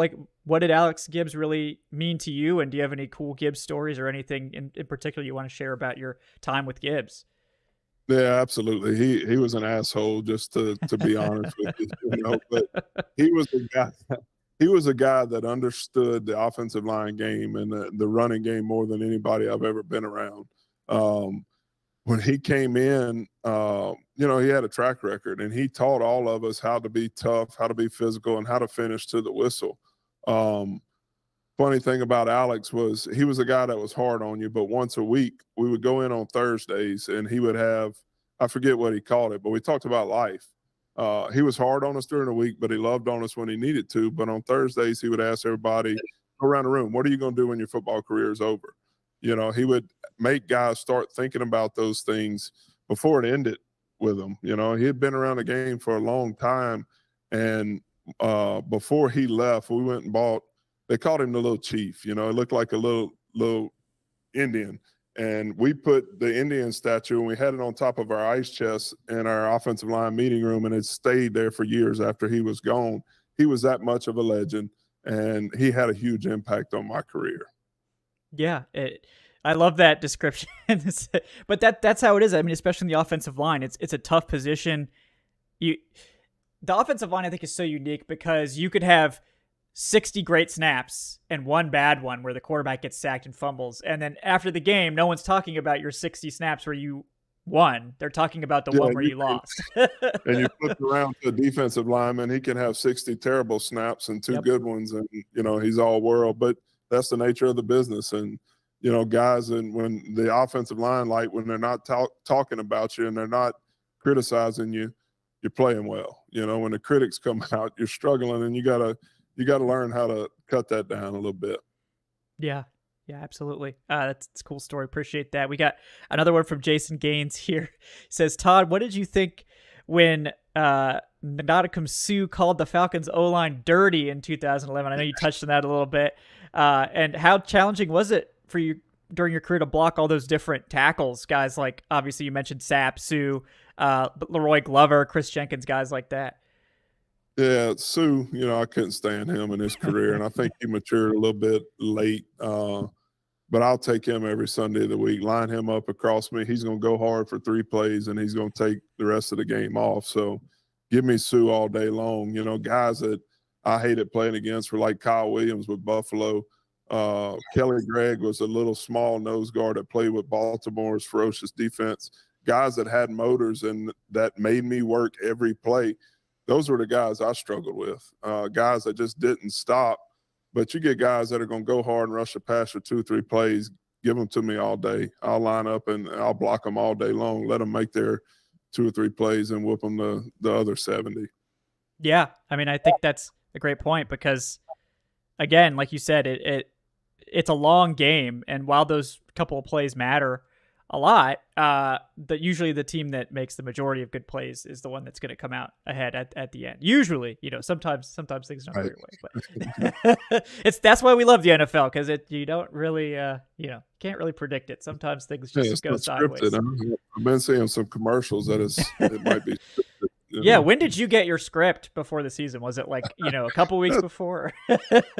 what did Alex Gibbs really mean to you? And do you have any cool Gibbs stories or anything in particular you want to share about your time with Gibbs? Yeah, absolutely. He was an asshole, just to be honest with you. But he was a guy. He was a guy that understood the offensive line game and the running game more than anybody I've ever been around. When he came in, he had a track record, and he taught all of us how to be tough, how to be physical, and how to finish to the whistle. Funny thing about Alex was he was a guy that was hard on you, but once a week we would go in on Thursdays and he would have, I forget what he called it, but we talked about life. He was hard on us during the week, but he loved on us when he needed to. But on Thursdays, he would ask everybody, go around the room, what are you going to do when your football career is over? He would make guys start thinking about those things before it ended with them. He had been around the game for a long time. And before he left, we went and bought, they called him the little chief. It looked like a little Indian. And we put the Indian statue and we had it on top of our ice chest in our offensive line meeting room, and it stayed there for years after he was gone. He was that much of a legend, and he had a huge impact on my career. Yeah, I love that description. But that's how it is. I mean, especially in the offensive line, it's a tough position. The offensive line, I think, is so unique because you could have 60 great snaps and 1 bad one where the quarterback gets sacked and fumbles. And then after the game, no one's talking about your 60 snaps where you won. They're talking about the one where you lost. And you flip around to a defensive lineman, he can have 60 terrible snaps and 2 good ones, and, he's all world. But that's the nature of the business. And, guys, and when the offensive line, when they're not talking about you and they're not criticizing you, you're playing well. When the critics come out, you're struggling, and you got to learn how to cut that down a little bit. Yeah, absolutely. That's a cool story. Appreciate that. We got another one from Jason Gaines here. He says, Todd, what did you think when Ndamukong Suh called the Falcons O-line dirty in 2011? I know you touched on that a little bit. And how challenging was it for you during your career to block all those different tackles? Guys like, obviously you mentioned Sapp, Sue, Leroy Glover, Chris Jenkins, guys like that. Yeah, Sue, I couldn't stand him in his career, and I think he matured a little bit late. But I'll take him every Sunday of the week, line him up across me. He's going to go hard for 3 plays, and he's going to take the rest of the game off. So give me Sue all day long. Guys that I hated playing against were like Kyle Williams with Buffalo. Kelly Gregg was a little small nose guard that played with Baltimore's ferocious defense. Guys that had motors and that made me work every play. Those were the guys I struggled with. Guys that just didn't stop. But you get guys that are going to go hard and rush a pass for 2 or 3 plays. Give them to me all day. I'll line up and I'll block them all day long. Let them make their 2 or 3 plays and whoop them the other 70. Yeah, I mean, I think that's a great point because, again, like you said, it's a long game, and while those couple of plays matter a lot, usually the team that makes the majority of good plays is the one that's going to come out ahead at the end. Usually, sometimes things don't go your way, but that's why we love the NFL, because you don't really, can't really predict it. Sometimes things just go sideways. Scripted. I've been seeing some commercials that it might be scripted. Yeah, when did you get your script before the season? Was it like, a couple weeks before? I've had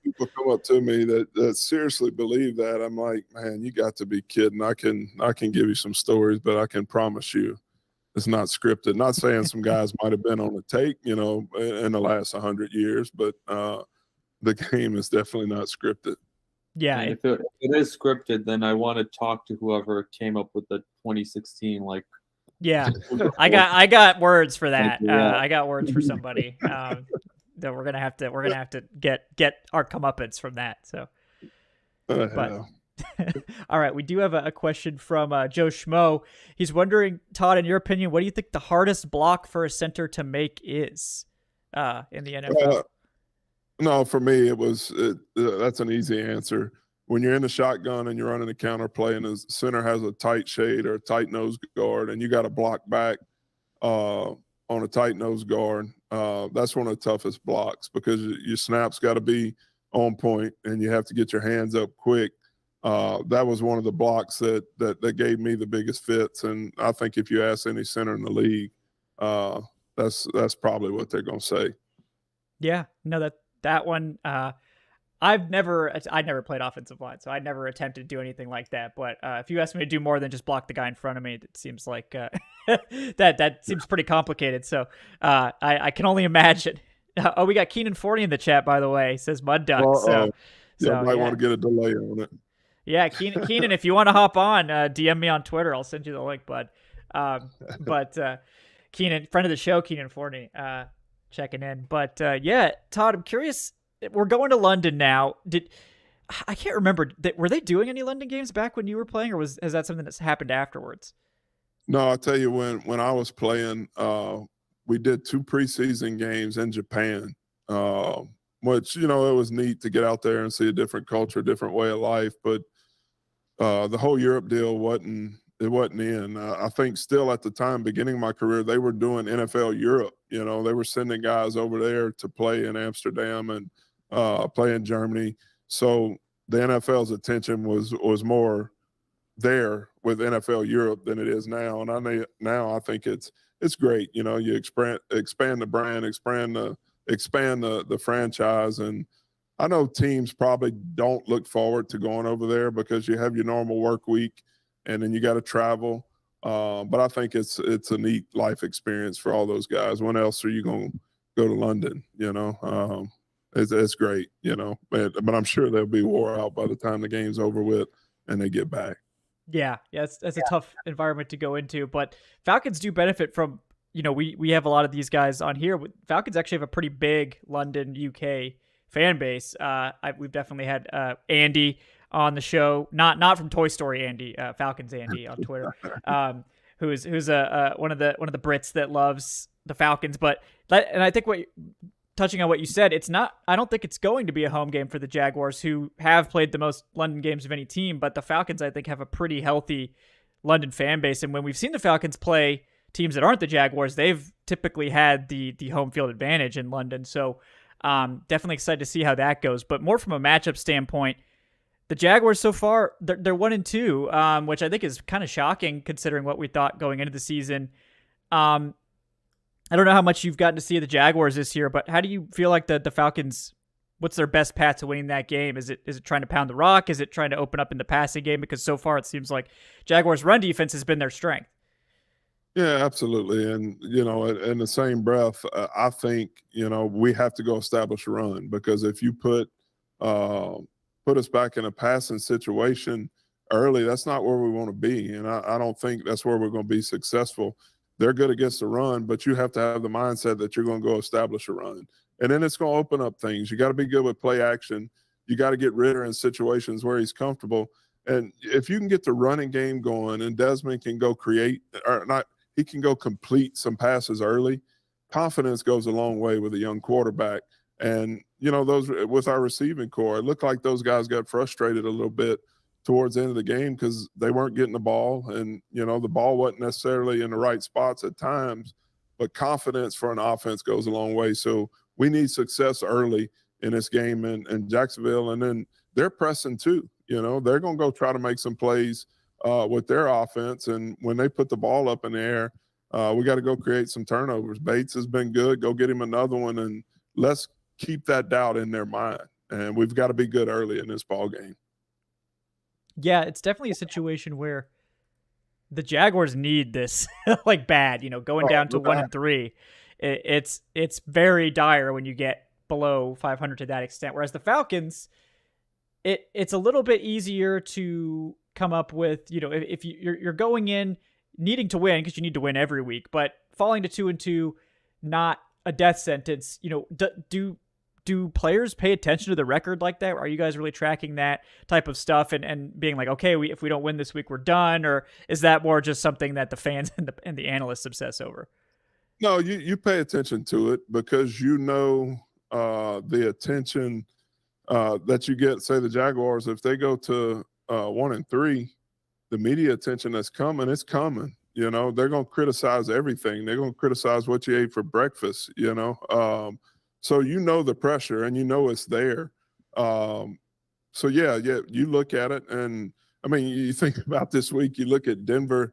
people come up to me that seriously believe that. I'm like, man, you got to be kidding. I can give you some stories, but I can promise you it's not scripted. Not saying some guys might have been on the take, in the last 100 years, but the game is definitely not scripted. Yeah. And if it is scripted, then I want to talk to whoever came up with the 2016, yeah, I got words for that. Yeah. I got words for somebody that we're gonna have to get our comeuppance from that. So, but all right, we do have a question from Joe Schmo. He's wondering, Todd, in your opinion, what do you think the hardest block for a center to make is in the NFL? No, for me, that's an easy answer. When you're in the shotgun and you're running a counter play and the center has a tight shade or a tight nose guard and you got to block back on a tight nose guard, that's one of the toughest blocks because your snap's got to be on point and you have to get your hands up quick. That was one of the blocks that gave me the biggest fits. And I think if you ask any center in the league, that's probably what they're going to say. Yeah, no, that one, I never played offensive line, so I never attempted to do anything like that. But if you ask me to do more than just block the guy in front of me, it seems like that seems pretty complicated. So I can only imagine. We got Keenan Forney in the chat, by the way. He says Mud Duck. So I might want to get a delay on it. Yeah, Keenan, if you want to hop on, DM me on Twitter. I'll send you the link, bud. But Keenan, friend of the show, Keenan Forney, checking in. But yeah, Todd, I'm curious. We're going to London now. I can't remember. Were they doing any London games back when you were playing, or is that something that's happened afterwards? No, I'll tell you, when I was playing, we did 2 preseason games in Japan, which, it was neat to get out there and see a different culture, different way of life. But the whole Europe deal wasn't in. I think still at the time, beginning of my career, they were doing NFL Europe. They were sending guys over there to play in Amsterdam and play in Germany. So the NFL's attention was more there with NFL Europe than it is now. And I think it's great. You expand the brand, expand the franchise. And I know teams probably don't look forward to going over there because you have your normal work week and then you got to travel. But I think it's a neat life experience for all those guys. When else are you going to go to London? It's great, but I'm sure they'll be wore out by the time the game's over with and they get back. Yeah, that's a tough environment to go into, but Falcons do benefit from, we have a lot of these guys on here. Falcons actually have a pretty big London, UK fan base. We've definitely had Andy on the show, not from Toy Story Andy, Falcons Andy on Twitter, who's one of the Brits that loves the Falcons. And I think touching on what you said, I don't think it's going to be a home game for the Jaguars, who have played the most London games of any team, but the Falcons, I think, have a pretty healthy London fan base. And when we've seen the Falcons play teams that aren't the Jaguars, they've typically had the home field advantage in London. So definitely excited to see how that goes. But more from a matchup standpoint, The Jaguars so far, they're 1-2, which I think is kind of shocking considering what we thought going into the season. I don't know how much you've gotten to see the Jaguars this year, but how do you feel like the Falcons? What's their best path to winning that game? Is it trying to pound the rock? Is it trying to open up in the passing game? Because so far it seems like Jaguars' run defense has been their strength. Yeah, absolutely. And, in the same breath, I think, we have to go establish a run, because if you put us back in a passing situation early, that's not where we want to be. And I don't think that's where we're going to be successful. They're good against the run, but you have to have the mindset that you're going to go establish a run. And then it's going to open up things. You got to be good with play action. You got to get Ritter in situations where he's comfortable. And if you can get the running game going and Desmond can go he can go complete some passes early, confidence goes a long way with a young quarterback. And, those with our receiving core, it looked like those guys got frustrated a little bit towards the end of the game because they weren't getting the ball. And, the ball wasn't necessarily in the right spots at times, but confidence for an offense goes a long way. So we need success early in this game in Jacksonville. And then they're pressing too. They're going to go try to make some plays with their offense. And when they put the ball up in the air, we got to go create some turnovers. Bates has been good. Go get him another one, and let's keep that doubt in their mind. And we've got to be good early in this ball game. Yeah, it's definitely a situation where the Jaguars need this like bad, going down to 1-3. It's very dire when you get below 500 to that extent. Whereas the Falcons, it's a little bit easier to come up with, if you're going in needing to win because you need to win every week, but falling to 2-2, not a death sentence. Do players pay attention to the record like that? Are you guys really tracking that type of stuff and being like, okay, if we don't win this week, we're done? Or is that more just something that the fans and the analysts obsess over? No, you pay attention to it because the attention that you get. Say the Jaguars, if they go to 1-3, the media attention that's coming, it's coming. They're going to criticize everything. They're going to criticize what you ate for breakfast. So the pressure and it's there. So yeah, you look at it, and I mean, you think about this week. You look at Denver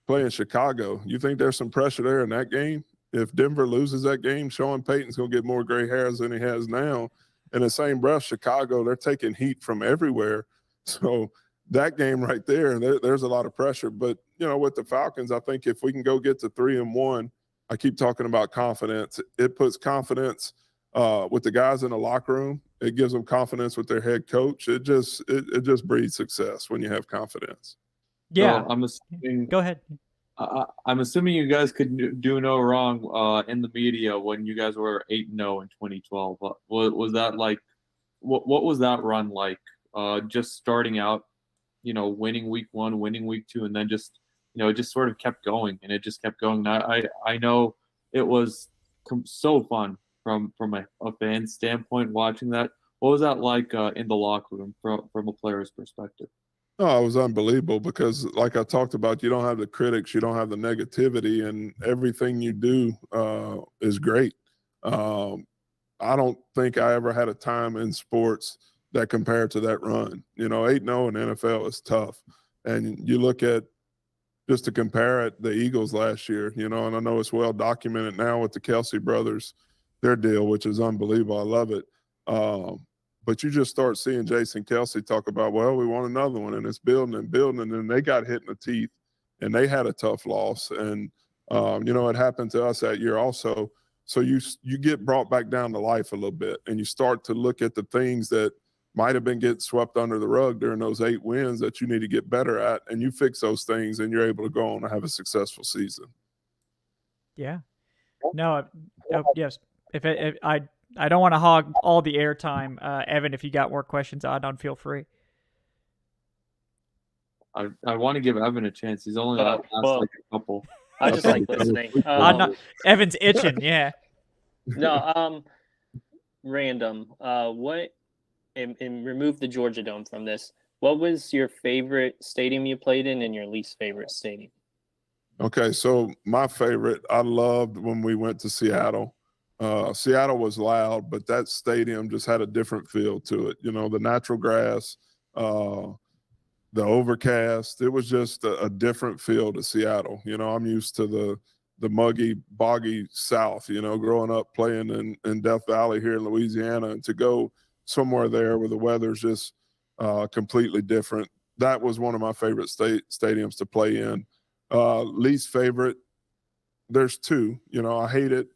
playing Chicago. You think there's some pressure there in that game? If Denver loses that game, Sean Payton's going to get more gray hairs than he has now. In the same breath, Chicago, they're taking heat from everywhere. So that game right there's a lot of pressure. But, with the Falcons, I think if we can go get to 3-1, I keep talking about confidence. It puts confidence with the guys in the locker room. It gives them confidence with their head coach. It just breeds success when you have confidence. Yeah. So I'm assuming. Go ahead. I'm assuming you guys could do no wrong in the media when you guys were 8-0 in 2012. Was that like, what was that run like? Just starting out, winning week 1, winning week 2, and then just, it just sort of kept going, and it just kept going. I know it was so fun from a fan standpoint watching that. What was that like in the locker room from a player's perspective? No, it was unbelievable because, like I talked about, you don't have the critics, you don't have the negativity, and everything you do is great. I don't think I ever had a time in sports that compared to that run. 8-0 in the NFL is tough. And you look at, just to compare it, the Eagles last year, and I know it's well documented now with the Kelsey brothers, their deal, which is unbelievable. I love it. But you just start seeing Jason Kelsey talk about, well, we want another one, and it's building and building, and then they got hit in the teeth, and they had a tough loss. And, it happened to us that year also. So you get brought back down to life a little bit, and you start to look at the things that might have been getting swept under the rug during those 8 wins that you need to get better at, and you fix those things, and you're able to go on and have a successful season. Yeah. No, yes. If I don't want to hog all the airtime. Evan, if you got more questions, Adnan, feel free. I want to give Evan a chance. He's only asked like a couple. I just like listening. Evan's itching, yeah. No, random. What? And remove the Georgia Dome from this. What was your favorite stadium you played in, and your least favorite stadium? Okay, so my favorite, I loved when we went to Seattle. Seattle was loud, but that stadium just had a different feel to it. The natural grass, the overcast. It was just a different feel to Seattle. I'm used to the muggy, boggy South, growing up playing in Death Valley here in Louisiana, and to go somewhere there where the weather's just completely different. That was one of my favorite stadiums to play in. Least favorite, there's two. I hate it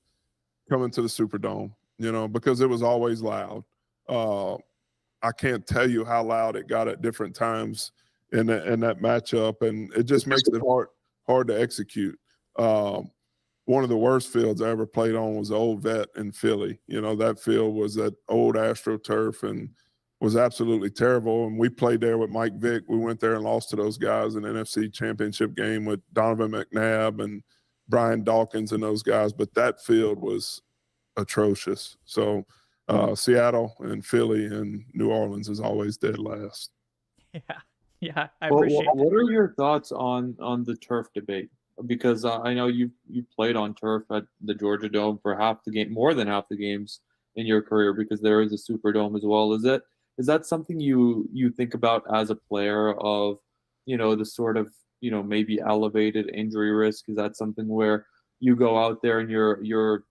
coming to the Superdome, because it was always loud. I can't tell you how loud it got at different times in that matchup, and it just makes it hard to execute. One of the worst fields I ever played on was the old Vet in Philly. That field was that old AstroTurf and was absolutely terrible. And we played there with Mike Vick. We went there and lost to those guys in an NFC championship game with Donovan McNabb and Brian Dawkins and those guys. But that field was atrocious. So Seattle and Philly and New Orleans is always dead last. Yeah, I appreciate it. What are your thoughts on the turf debate? Because I know you played on turf at the Georgia Dome for more than half the games in your career, because there is a Superdome as well. Is that something you think about as a player of, the sort of, maybe elevated injury risk? Is that something where you go out there and you're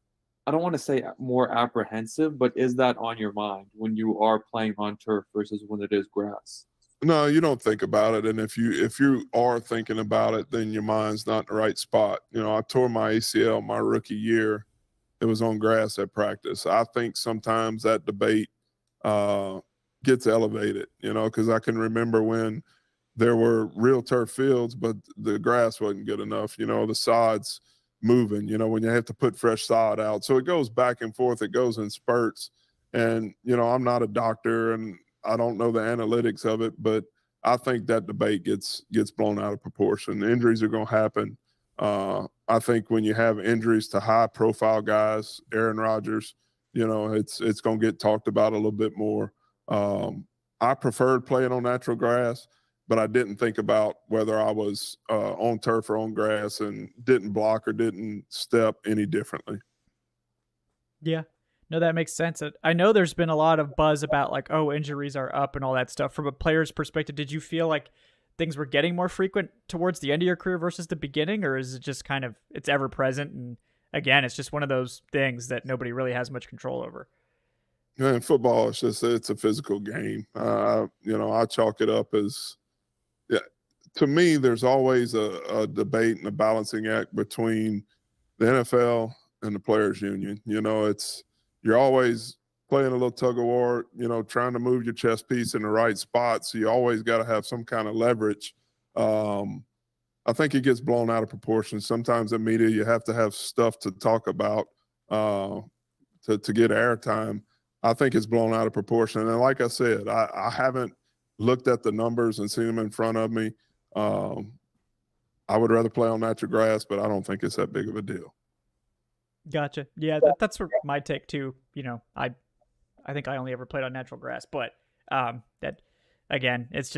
I don't want to say more apprehensive, but is that on your mind when you are playing on turf versus when it is grass? No, you don't think about it. And if you are thinking about it, then your mind's not in the right spot. I tore my ACL my rookie year. It was on grass at practice. I think sometimes that debate gets elevated, because I can remember when there were real turf fields, but the grass wasn't good enough. The sod's moving, when you have to put fresh sod out. So it goes back and forth. It goes in spurts. And, I'm not a doctor and I don't know the analytics of it, but I think that debate gets blown out of proportion. Injuries are going to happen. I think when you have injuries to high-profile guys, Aaron Rodgers, it's going to get talked about a little bit more. I preferred playing on natural grass, but I didn't think about whether I was on turf or on grass, and didn't block or didn't step any differently. Yeah. No, that makes sense. I know there's been a lot of buzz about injuries are up and all that stuff. From a player's perspective, did you feel like things were getting more frequent towards the end of your career versus the beginning, or is it just kind of it's ever present? And again, it's just one of those things that nobody really has much control over. Yeah, in football, it's a physical game. I chalk it up as, to me, there's always a debate and a balancing act between the NFL and the players union. You're always playing a little tug of war, trying to move your chess piece in the right spot. So you always got to have some kind of leverage. I think it gets blown out of proportion. Sometimes in media, you have to have stuff to talk about to get airtime. I think it's blown out of proportion. And like I said, I haven't looked at the numbers and seen them in front of me. I would rather play on natural grass, but I don't think it's that big of a deal. Gotcha. Yeah, that's sort of my take too. I think I only ever played on natural grass, but that again, it's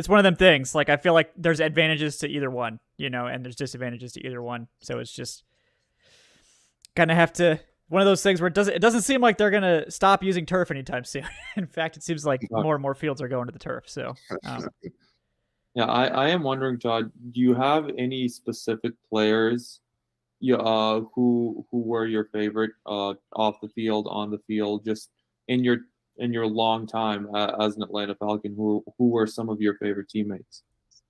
one of them things. Like I feel like there's advantages to either one, and there's disadvantages to either one. So it's just kind of have to one of those things where it doesn't seem like they're gonna stop using turf anytime soon. In fact, it seems like more and more fields are going to the turf. So. Yeah, I am wondering, Todd, do you have any specific players who were your favorite off the field, on the field, just in your long time as an Atlanta Falcon? Who were some of your favorite teammates?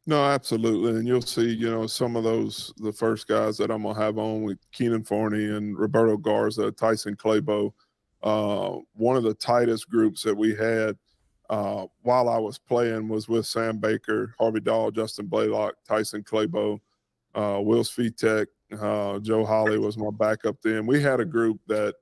No, absolutely. And you'll see, some of those, the first guys that I'm going to have on with Keenan Forney and Roberto Garza, Tyson Clabo, one of the tightest groups that we had while I was playing was with Sam Baker, Harvey Dahl, Justin Blaylock, Tyson Clabo, Will Svitek, Joe Holly was my backup then. We had a group that,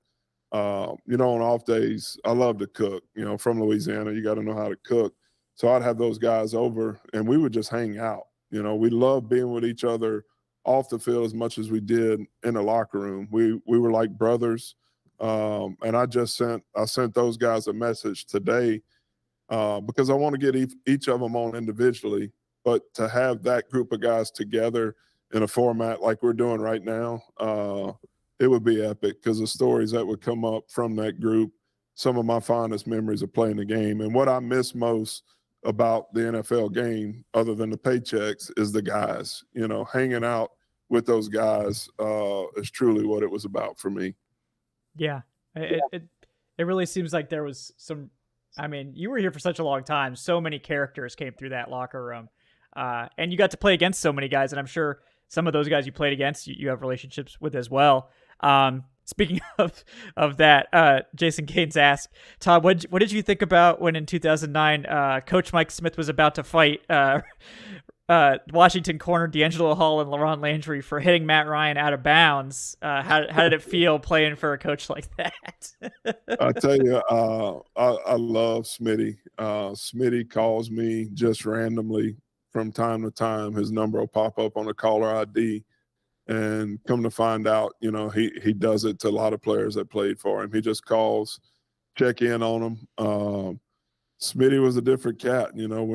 on off days, I love to cook. From Louisiana, you got to know how to cook. So I'd have those guys over, and we would just hang out. We loved being with each other off the field as much as we did in the locker room. We were like brothers. And I sent those guys a message today because I want to get each of them on individually, but to have that group of guys together in a format like we're doing right now, it would be epic, because the stories that would come up from that group, some of my fondest memories of playing the game. And what I miss most about the NFL game, other than the paychecks, is the guys. You know, hanging out with those guys is truly what it was about for me. Yeah, it really seems like there was some. I mean, you were here for such a long time. So many characters came through that locker room, and you got to play against so many guys. And I'm sure some of those guys you played against, you have relationships with as well. Speaking of that, Jason Gaines asked, Todd, what did you think about when in 2009 Coach Mike Smith was about to fight Washington corner D'Angelo Hall and Laurent Landry for hitting Matt Ryan out of bounds? How did it feel playing for a coach like that? I tell you, I love Smitty. Smitty calls me just randomly from time to time. His number will pop up on the caller ID. And come to find out, you know, he does it to a lot of players that played for him. He just calls, check in on them. Smitty was a different cat. You know,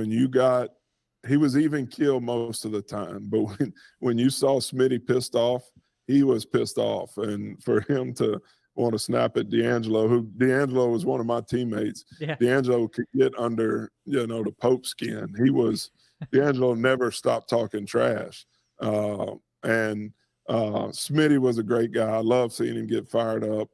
he was even killed most of the time. But when you saw Smitty pissed off, he was pissed off. And for him to want to snap at D'Angelo was one of my teammates. Yeah. D'Angelo could get under, you know, the Pope skin. D'Angelo never stopped talking trash. And Smitty was a great guy. I love seeing him get fired up.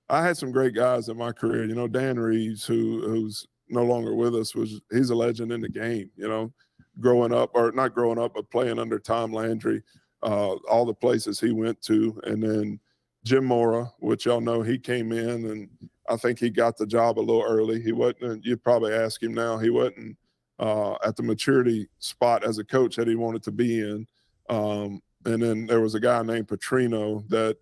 I had some great guys in my career. You know, Dan Reeves, who's no longer with us, he's a legend in the game. You know, not growing up, but playing under Tom Landry, all the places he went to, and then Jim Mora, which y'all know, he came in, and I think he got the job a little early. He wasn't. You'd probably ask him now. He wasn't at the maturity spot as a coach that he wanted to be in. And then there was a guy named Petrino that,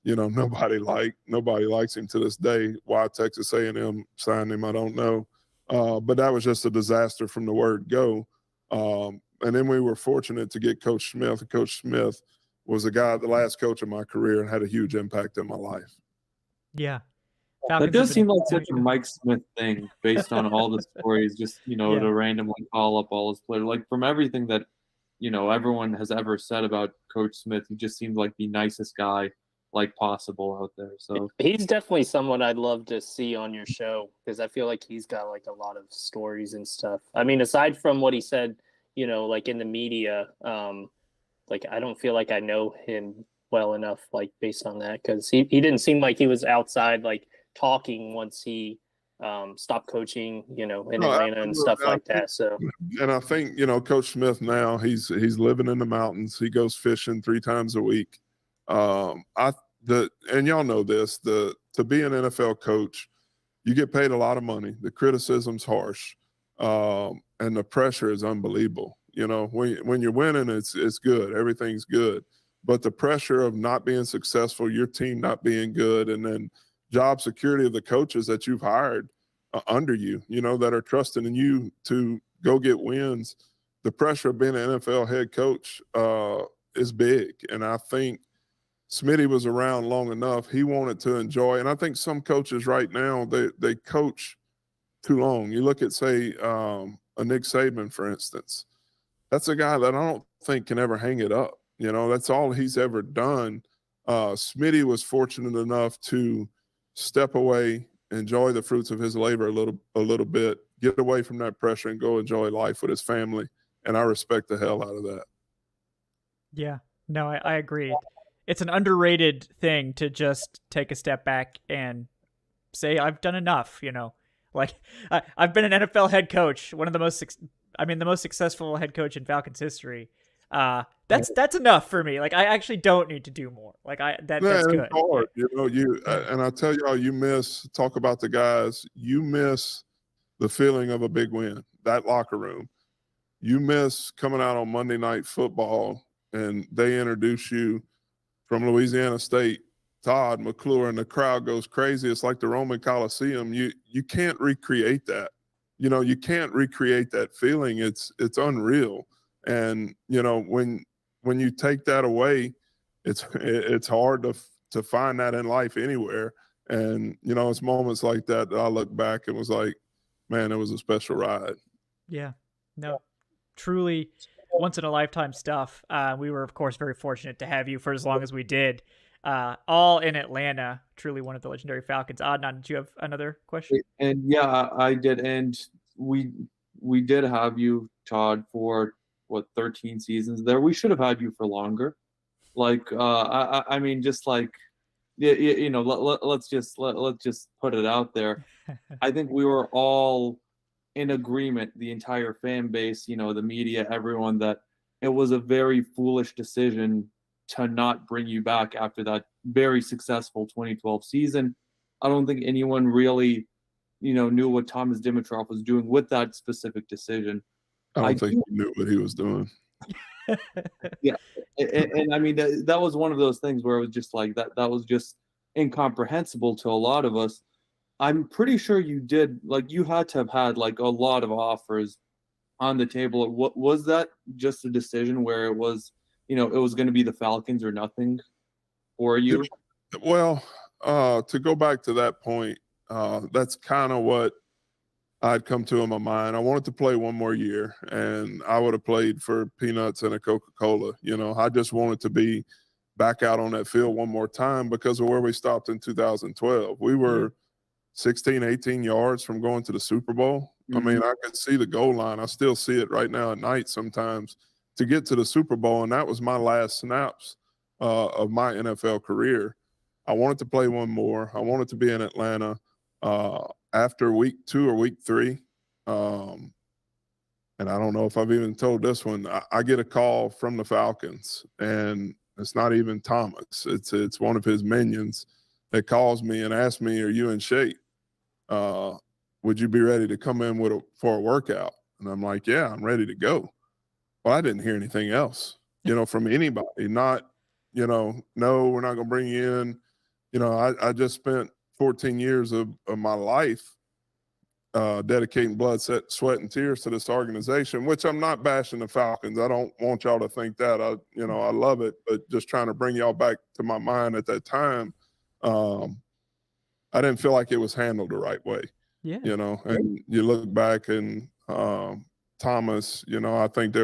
you know, nobody liked. Nobody likes him to this day. Why Texas A&M signed him, I don't know. But that was just a disaster from the word go. And then we were fortunate to get Coach Smith. Coach Smith was the last coach of my career, and had a huge impact in my life. Yeah. That does seem like such a Mike Smith thing based on all the stories, just, you know, to randomly call up all his players. Like, from everything that, you know, everyone has ever said about Coach Smith, he just seemed like the nicest guy like possible out there. So he's definitely someone I'd love to see on your show, because I feel like he's got like a lot of stories and stuff. I mean, aside from what he said, you know, like in the media, like I don't feel like I know him well enough, like based on that, because he didn't seem like he was outside like talking once he stopped coaching, you know, in Atlanta and stuff like that. So, and I think, you know, Coach Smith now, he's living in the mountains. He goes fishing 3 times a week. And y'all know this, to be an NFL coach, you get paid a lot of money. The criticism's harsh, and the pressure is unbelievable. You know, when you're winning, it's good, everything's good. But the pressure of not being successful, your team not being good, and then job security of the coaches that you've hired under you, you know, that are trusting in you to go get wins. The pressure of being an NFL head coach is big. And I think Smitty was around long enough. He wanted to enjoy. And I think some coaches right now, they coach too long. You look at, say, a Nick Saban, for instance. That's a guy that I don't think can ever hang it up. You know, that's all he's ever done. Smitty was fortunate enough to step away, enjoy the fruits of his labor a little bit, get away from that pressure and go enjoy life with his family. And I respect the hell out of that. Yeah, no, I agree. It's an underrated thing to just take a step back and say, I've done enough, you know, like I've been an NFL head coach, the most successful head coach in Falcons history. That's enough for me. Like, I actually don't need to do more. Like, that's good. It's hard. You know, and I tell y'all, talk about the guys, you miss the feeling of a big win, that locker room. You miss coming out on Monday Night Football and they introduce you from Louisiana State, Todd McClure, and the crowd goes crazy. It's like the Roman Coliseum. You can't recreate that. You know, you can't recreate that feeling. It's unreal. And, you know, when you take that away, it's hard to find that in life anywhere. And, you know, it's moments like that I look back and was like, man, it was a special ride. Yeah, no, truly once in a lifetime stuff. We were, of course, very fortunate to have you for as long as we did, all in Atlanta. Truly one of the legendary Falcons. Adnan, did you have another question? And yeah, I did. And we did have you, Todd, for 13 seasons there. We should have had you for longer. Like, I mean, just like, you know, let's just put it out there. I think we were all in agreement, the entire fan base, you know, the media, everyone, that it was a very foolish decision to not bring you back after that very successful 2012 season. I don't think anyone really, you know, knew what Thomas Dimitrov was doing with that specific decision. I don't think he knew what he was doing. Yeah, and I mean that was one of those things where it was just like that was just incomprehensible to a lot of us. I'm pretty sure you did, like, you had to have had like a lot of offers on the table. What was that, just a decision where it was, you know, it was going to be the Falcons or nothing for you? Well, to go back to that point, that's kind of what I'd come to in my mind. I wanted to play one more year, and I would have played for peanuts and a Coca-Cola. You know, I just wanted to be back out on that field one more time because of where we stopped in 2012. We were 16, 18 yards from going to the Super Bowl. I mean, I could see the goal line. I still see it right now at night sometimes to get to the Super Bowl, and that was my last snaps of my NFL career. I wanted to play one more. I wanted to be in Atlanta after week 2 or week 3. And I don't know if I've even told this one. I get a call from the Falcons, and it's not even Thomas. It's one of his minions that calls me and asks me, "Are you in shape? Would you be ready to come in for a workout?" And I'm like, "Yeah, I'm ready to go." Well, I didn't hear anything else, you know, from anybody. Not, you know, no, we're not going to bring you in. You know, I just spent 14 years of my life dedicating blood, sweat, and tears to this organization, which I'm not bashing the Falcons. I don't want y'all to think that. I love it, but just trying to bring y'all back to my mind at that time. I didn't feel like it was handled the right way. Yeah. You know, and you look back and Thomas, you know, I think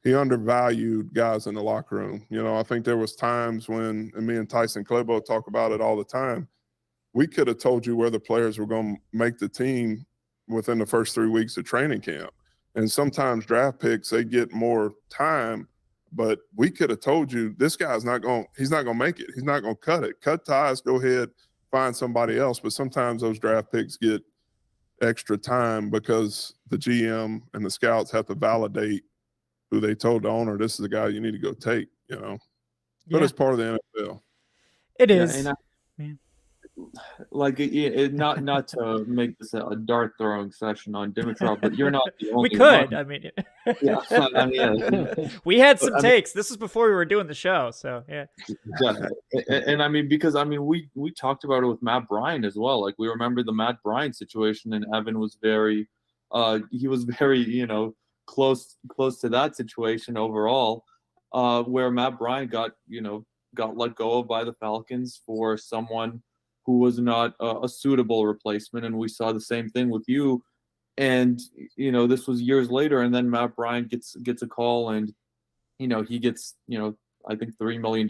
he undervalued guys in the locker room. You know, I think there was times when, and me and Tyson Klebo talk about it all the time, we could have told you where the players were going to make the team within the first 3 weeks of training camp. And sometimes draft picks, they get more time, but we could have told you this guy's he's not going to make it. He's not going to cut it. Cut ties, go ahead, find somebody else. But sometimes those draft picks get extra time because the GM and the scouts have to validate who they told the owner, this is the guy you need to go take, you know. But it's part of the NFL. It is. And like, not to make this a dart throwing session on Dimitrov, but you're not the only we could. one. I mean, yeah. We had some takes. This is before we were doing the show, so yeah. And I mean, because I mean, we talked about it with Matt Bryant as well. Like, we remember the Matt Bryant situation, and Evan was very, you know, close to that situation overall, where Matt Bryant got let go of by the Falcons for someone who was not a suitable replacement. And we saw the same thing with you. And, you know, this was years later. And then Matt Bryant gets a call, and, you know, he gets, you know, I think $3 million,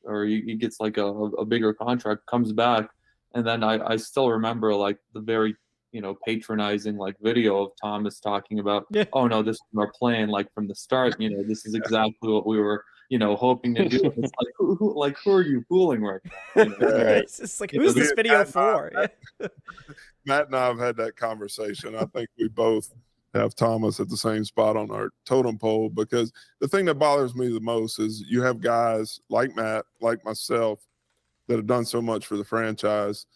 or he gets like a bigger contract, comes back. And then I still remember, like, the very, you know, patronizing, like, video of Thomas talking about, oh no, this is our plan, like, from the start, you know, this is exactly what we were, you know, hoping to do. It's like, who are you fooling right now? You know? Right. It's like, who's this video for? Matt and I have had that conversation. I think we both have Thomas at the same spot on our totem pole, because the thing that bothers me the most is you have guys like Matt, like myself, that have done so much for the franchise.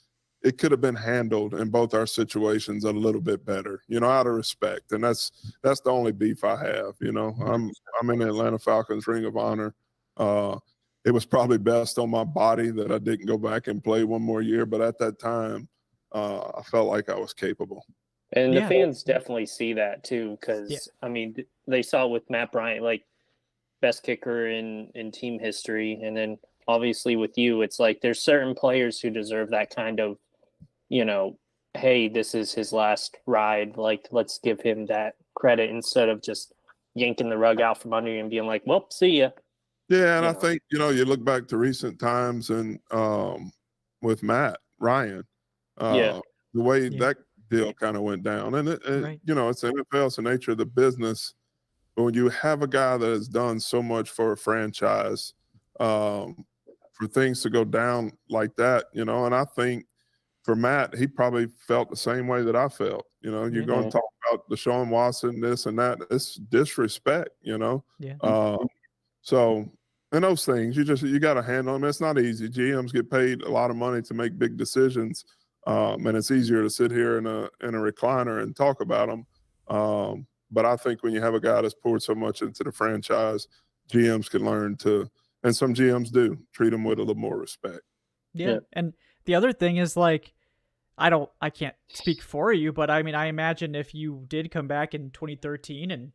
It could have been handled in both our situations a little bit better, you know, out of respect. And that's the only beef I have. You know, I'm in the Atlanta Falcons Ring of Honor. It was probably best on my body that I didn't go back and play one more year, but at that time, I felt like I was capable. And the fans definitely see that too, because I mean, they saw with Matt Bryant, like, best kicker in team history, and then obviously with you, it's like there's certain players who deserve that kind of, you know, hey, this is his last ride. Like, let's give him that credit instead of just yanking the rug out from under you and being like, well, see ya. Yeah, and I think, you know, you look back to recent times and with Matt Ryan, the way deal kind of went down. And, Right. you know, it's the NFL, it's the nature of the business. But when you have a guy that has done so much for a franchise, for things to go down like that, you know, and I think for Matt, he probably felt the same way that I felt. You know, you're going to talk about Deshaun Watson, this and that. It's disrespect, you know. Yeah. So, and those things, you got to handle them. It's not easy. GMs get paid a lot of money to make big decisions, and it's easier to sit here in a recliner and talk about them. But I think when you have a guy that's poured so much into the franchise, GMs can learn to, and some GMs do, treat them with a little more respect. Yeah. And the other thing is, like, I can't speak for you, but I mean, I imagine if you did come back in 2013 and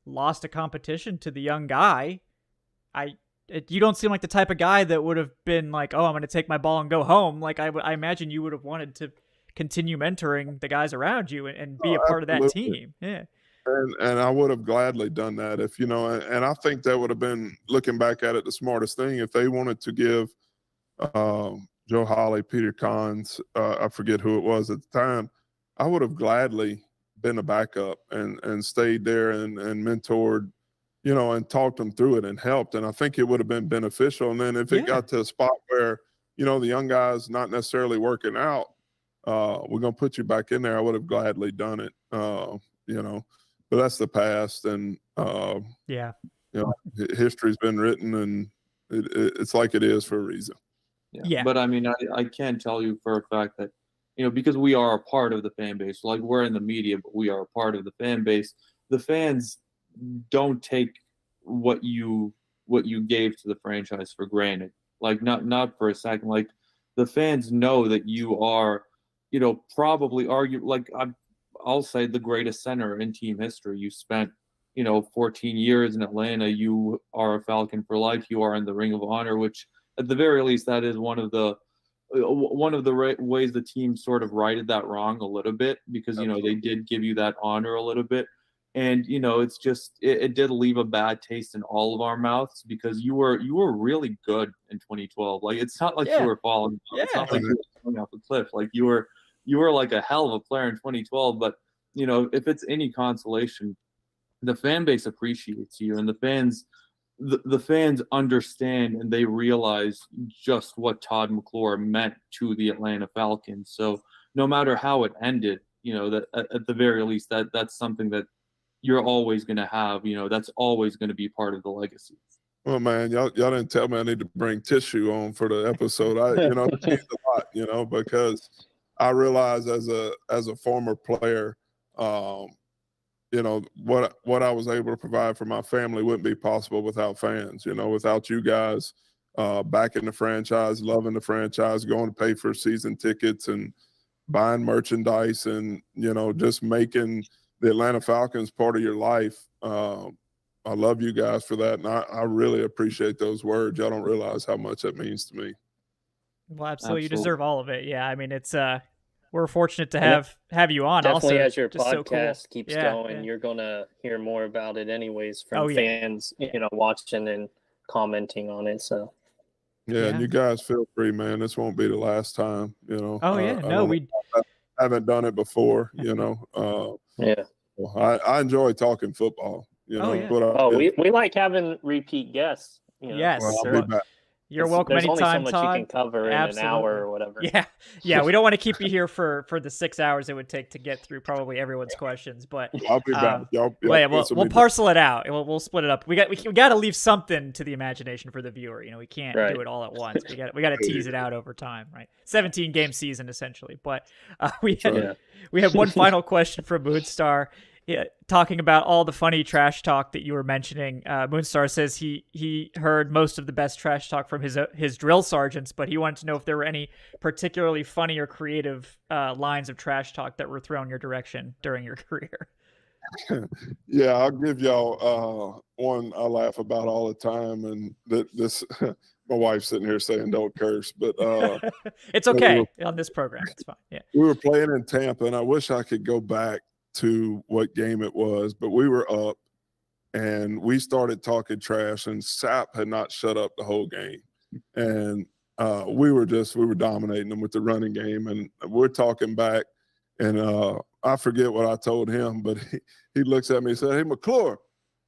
lost a competition to the young guy, you don't seem like the type of guy that would have been like, oh, I'm going to take my ball and go home. Like, I imagine you would have wanted to continue mentoring the guys around you and be a part of that team. Yeah. And I would have gladly done that if, you know, and I think that would have been, looking back at it, the smartest thing. If they wanted to give Joe Holly, Peter Kahns, I forget who it was at the time, I would have gladly been a backup and stayed there and mentored, you know, and talked them through it and helped. And I think it would have been beneficial. And then if it got to a spot where, you know, the young guy's not necessarily working out, we're going to put you back in there, I would have gladly done it, you know. But that's the past, and you know, history's been written, and it's like it is for a reason. Yeah. But I mean, I can tell you for a fact that, you know, because we are a part of the fan base, like we're in the media, but we are a part of the fan base. The fans don't take what you gave to the franchise for granted. Like not for a second. Like the fans know that you are, you know, probably I'll say the greatest center in team history. You spent, you know, 14 years in Atlanta. You are a Falcon for life. You are in the Ring of Honor, which at the very least, that is one of the ways the team sort of righted that wrong a little bit, because, you know, they did give you that honor a little bit. And, you know, it's just, it did leave a bad taste in all of our mouths, because you were really good in 2012. Like, it's not like you were falling off. It's not like you were falling off a cliff. Like, you were like a hell of a player in 2012. But, you know, if it's any consolation, the fan base appreciates you, and the fans understand, and they realize just what Todd McClure meant to the Atlanta Falcons. So no matter how it ended, you know, that at the very least, that's something that you're always going to have, you know, that's always going to be part of the legacy. Well, man, y'all didn't tell me I need to bring tissue on for the episode. You know, it means a lot, you know, because I realize as a former player, you know, what I was able to provide for my family wouldn't be possible without fans, you know, without you guys backing the franchise, loving the franchise, going to pay for season tickets and buying merchandise, and, you know, just making the Atlanta Falcons part of your life. I love you guys for that, and I really appreciate those words. Y'all don't realize how much that means to me. Well, absolutely. You deserve all of it. Yeah, I mean, it's we're fortunate to have you on. Definitely, also, as your podcast so cool. keeps going, you're gonna hear more about it anyways from fans, you know, watching and commenting on it. So and you guys feel free, man. This won't be the last time, you know. We haven't done it before, you know. I enjoy talking football, you know. We like having repeat guests, you know. Yes, I'll be back. You're welcome anytime, There's only so much Todd. you can cover in an hour or whatever. Yeah. We don't want to keep you here for the 6 hours it would take to get through probably everyone's questions. But I'll be back. We'll parcel it out. We'll split it up. We got to leave something to the imagination for the viewer. You know, we can't do it all at once. We got to tease it out over time, right? 17-game season essentially. But we have one final question from Moonstar. Talking about all the funny trash talk that you were mentioning, Moonstar says he heard most of the best trash talk from his drill sergeants, but he wanted to know if there were any particularly funny or creative lines of trash talk that were thrown your direction during your career. Yeah, I'll give y'all one I laugh about all the time, and this my wife's sitting here saying don't curse, but it's okay on this program. It's fine. Yeah, we were playing in Tampa, and I wish I could go back to what game it was, but we were up and we started talking trash, and Sapp had not shut up the whole game. And we were dominating them with the running game, and we're talking back, And I forget what I told him, but he looks at me and said, "Hey, McClure."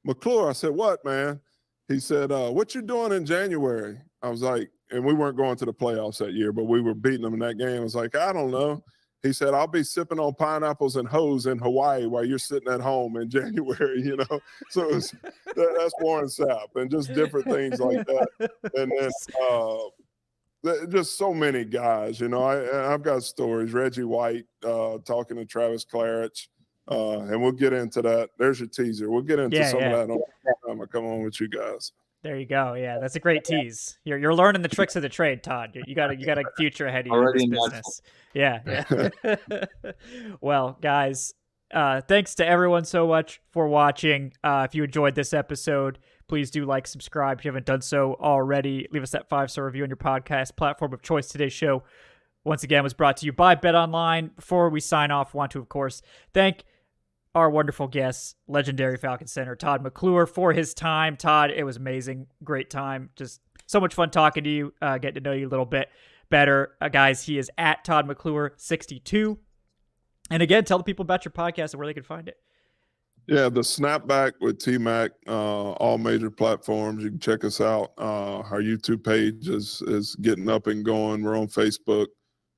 I said, "What, man?" He said, "What you doing in January?" I was like, and we weren't going to the playoffs that year, but we were beating them in that game. I was like, "I don't know." He said, "I'll be sipping on pineapples and hoes in Hawaii while you're sitting at home in January," you know? So that's Warren Sapp and just different things like that. And then just so many guys, you know. I've got stories. Reggie White talking to Travis Clarich, and we'll get into that. There's your teaser. We'll get into some of that on the time I come on with you guys. There you go. Yeah, that's a great tease. You're learning the tricks of the trade, Todd. You got a future ahead of you in this business. Yeah. Well, guys, thanks to everyone so much for watching. If you enjoyed this episode, please do like, subscribe if you haven't done so already. Leave us that 5-star review on your podcast platform of choice. Today's show, once again, was brought to you by BetOnline. Before we sign off, want to, of course, thank our wonderful guest, legendary Falcons center, Todd McClure, for his time. Todd, it was amazing. Great time. Just so much fun talking to you, getting to know you a little bit better. Guys, he is at Todd McClure 62. And again, tell the people about your podcast and where they can find it. Yeah, the Snapback with T-Mac, all major platforms. You can check us out. Our YouTube page is getting up and going. We're on Facebook,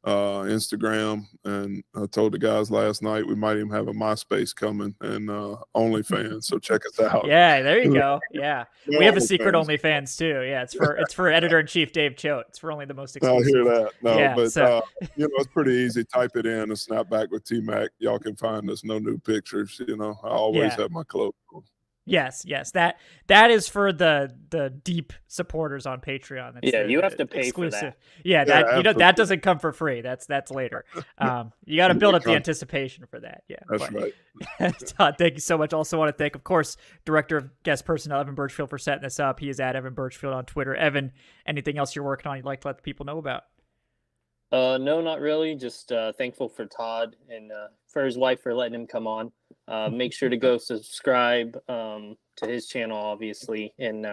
Instagram, and I told the guys last night we might even have a MySpace coming and OnlyFans. So check us out. Yeah, there you go. Yeah, we have a secret OnlyFans too. Yeah, it's for editor-in-chief Dave Choate. It's for only the most exclusive. I hear that. No, yeah, but so. you know, it's pretty easy. Type it in, a Snapback with T-Mac. Y'all can find us. No new pictures. You know, I always have my clothes on. Yes. That is for the deep supporters on Patreon. That's you have to pay exclusive. for that. Yeah, that doesn't come for free. That's later. You got to build up the anticipation for that. Yeah, that's right. Todd, thank you so much. Also want to thank, of course, Director of Guest Personnel Evan Birchfield for setting this up. He is at Evan Birchfield on Twitter. Evan, anything else you're working on you'd like to let the people know about? No, not really. Just thankful for Todd and for his wife for letting him come on. Make sure to go subscribe to his channel, obviously. And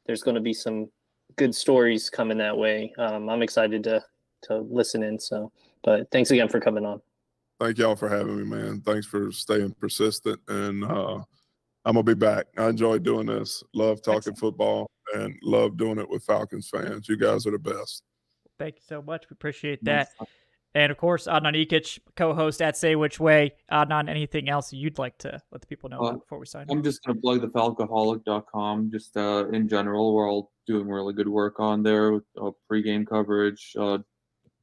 there's going to be some good stories coming that way. I'm excited to listen in. So, but thanks again for coming on. Thank y'all for having me, man. Thanks for staying persistent. And I'm going to be back. I enjoy doing this. Love talking football and love doing it with Falcons fans. You guys are the best. Thank you so much. We appreciate that. And, of course, Adnan Ikic, co-host at Say Which Way. Adnan, anything else you'd like to let the people know about before we sign off? I'm just going to plug the Falcoholic.com. Just in general, we're all doing really good work on there with pre-game coverage,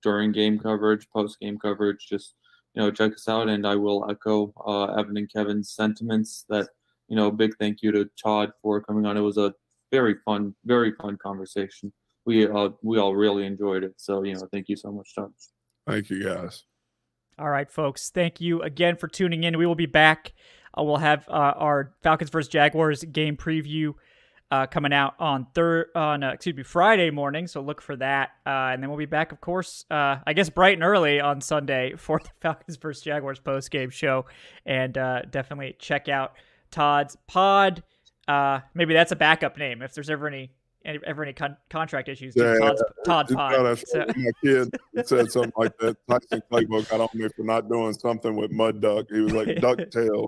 during game coverage, post-game coverage. Just, check us out. And I will echo Evan and Kevin's sentiments that, big thank you to Todd for coming on. It was a very fun conversation. We all really enjoyed it. So, thank you so much, Todd. Thank you, guys. All right, folks. Thank you again for tuning in. We will be back. We'll have our Falcons versus Jaguars game preview coming out on Friday morning. So look for that. And then we'll be back, of course, I guess bright and early on Sunday for the Falcons versus Jaguars post game show. And definitely check out Todd's pod. Maybe that's a backup name if there's ever any contract issues. Todd's pod. So. My kid said something like that. Tyson Claybo got on me for not doing something with mud duck. He was like ducktail.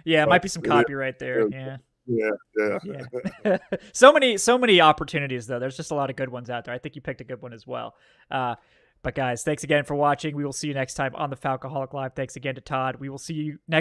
Yeah, it might be some copyright there. Yeah. So many opportunities though. There's just a lot of good ones out there. I think you picked a good one as well. But guys, thanks again for watching. We will see you next time on the Falcoholic Live. Thanks again to Todd. We will see you next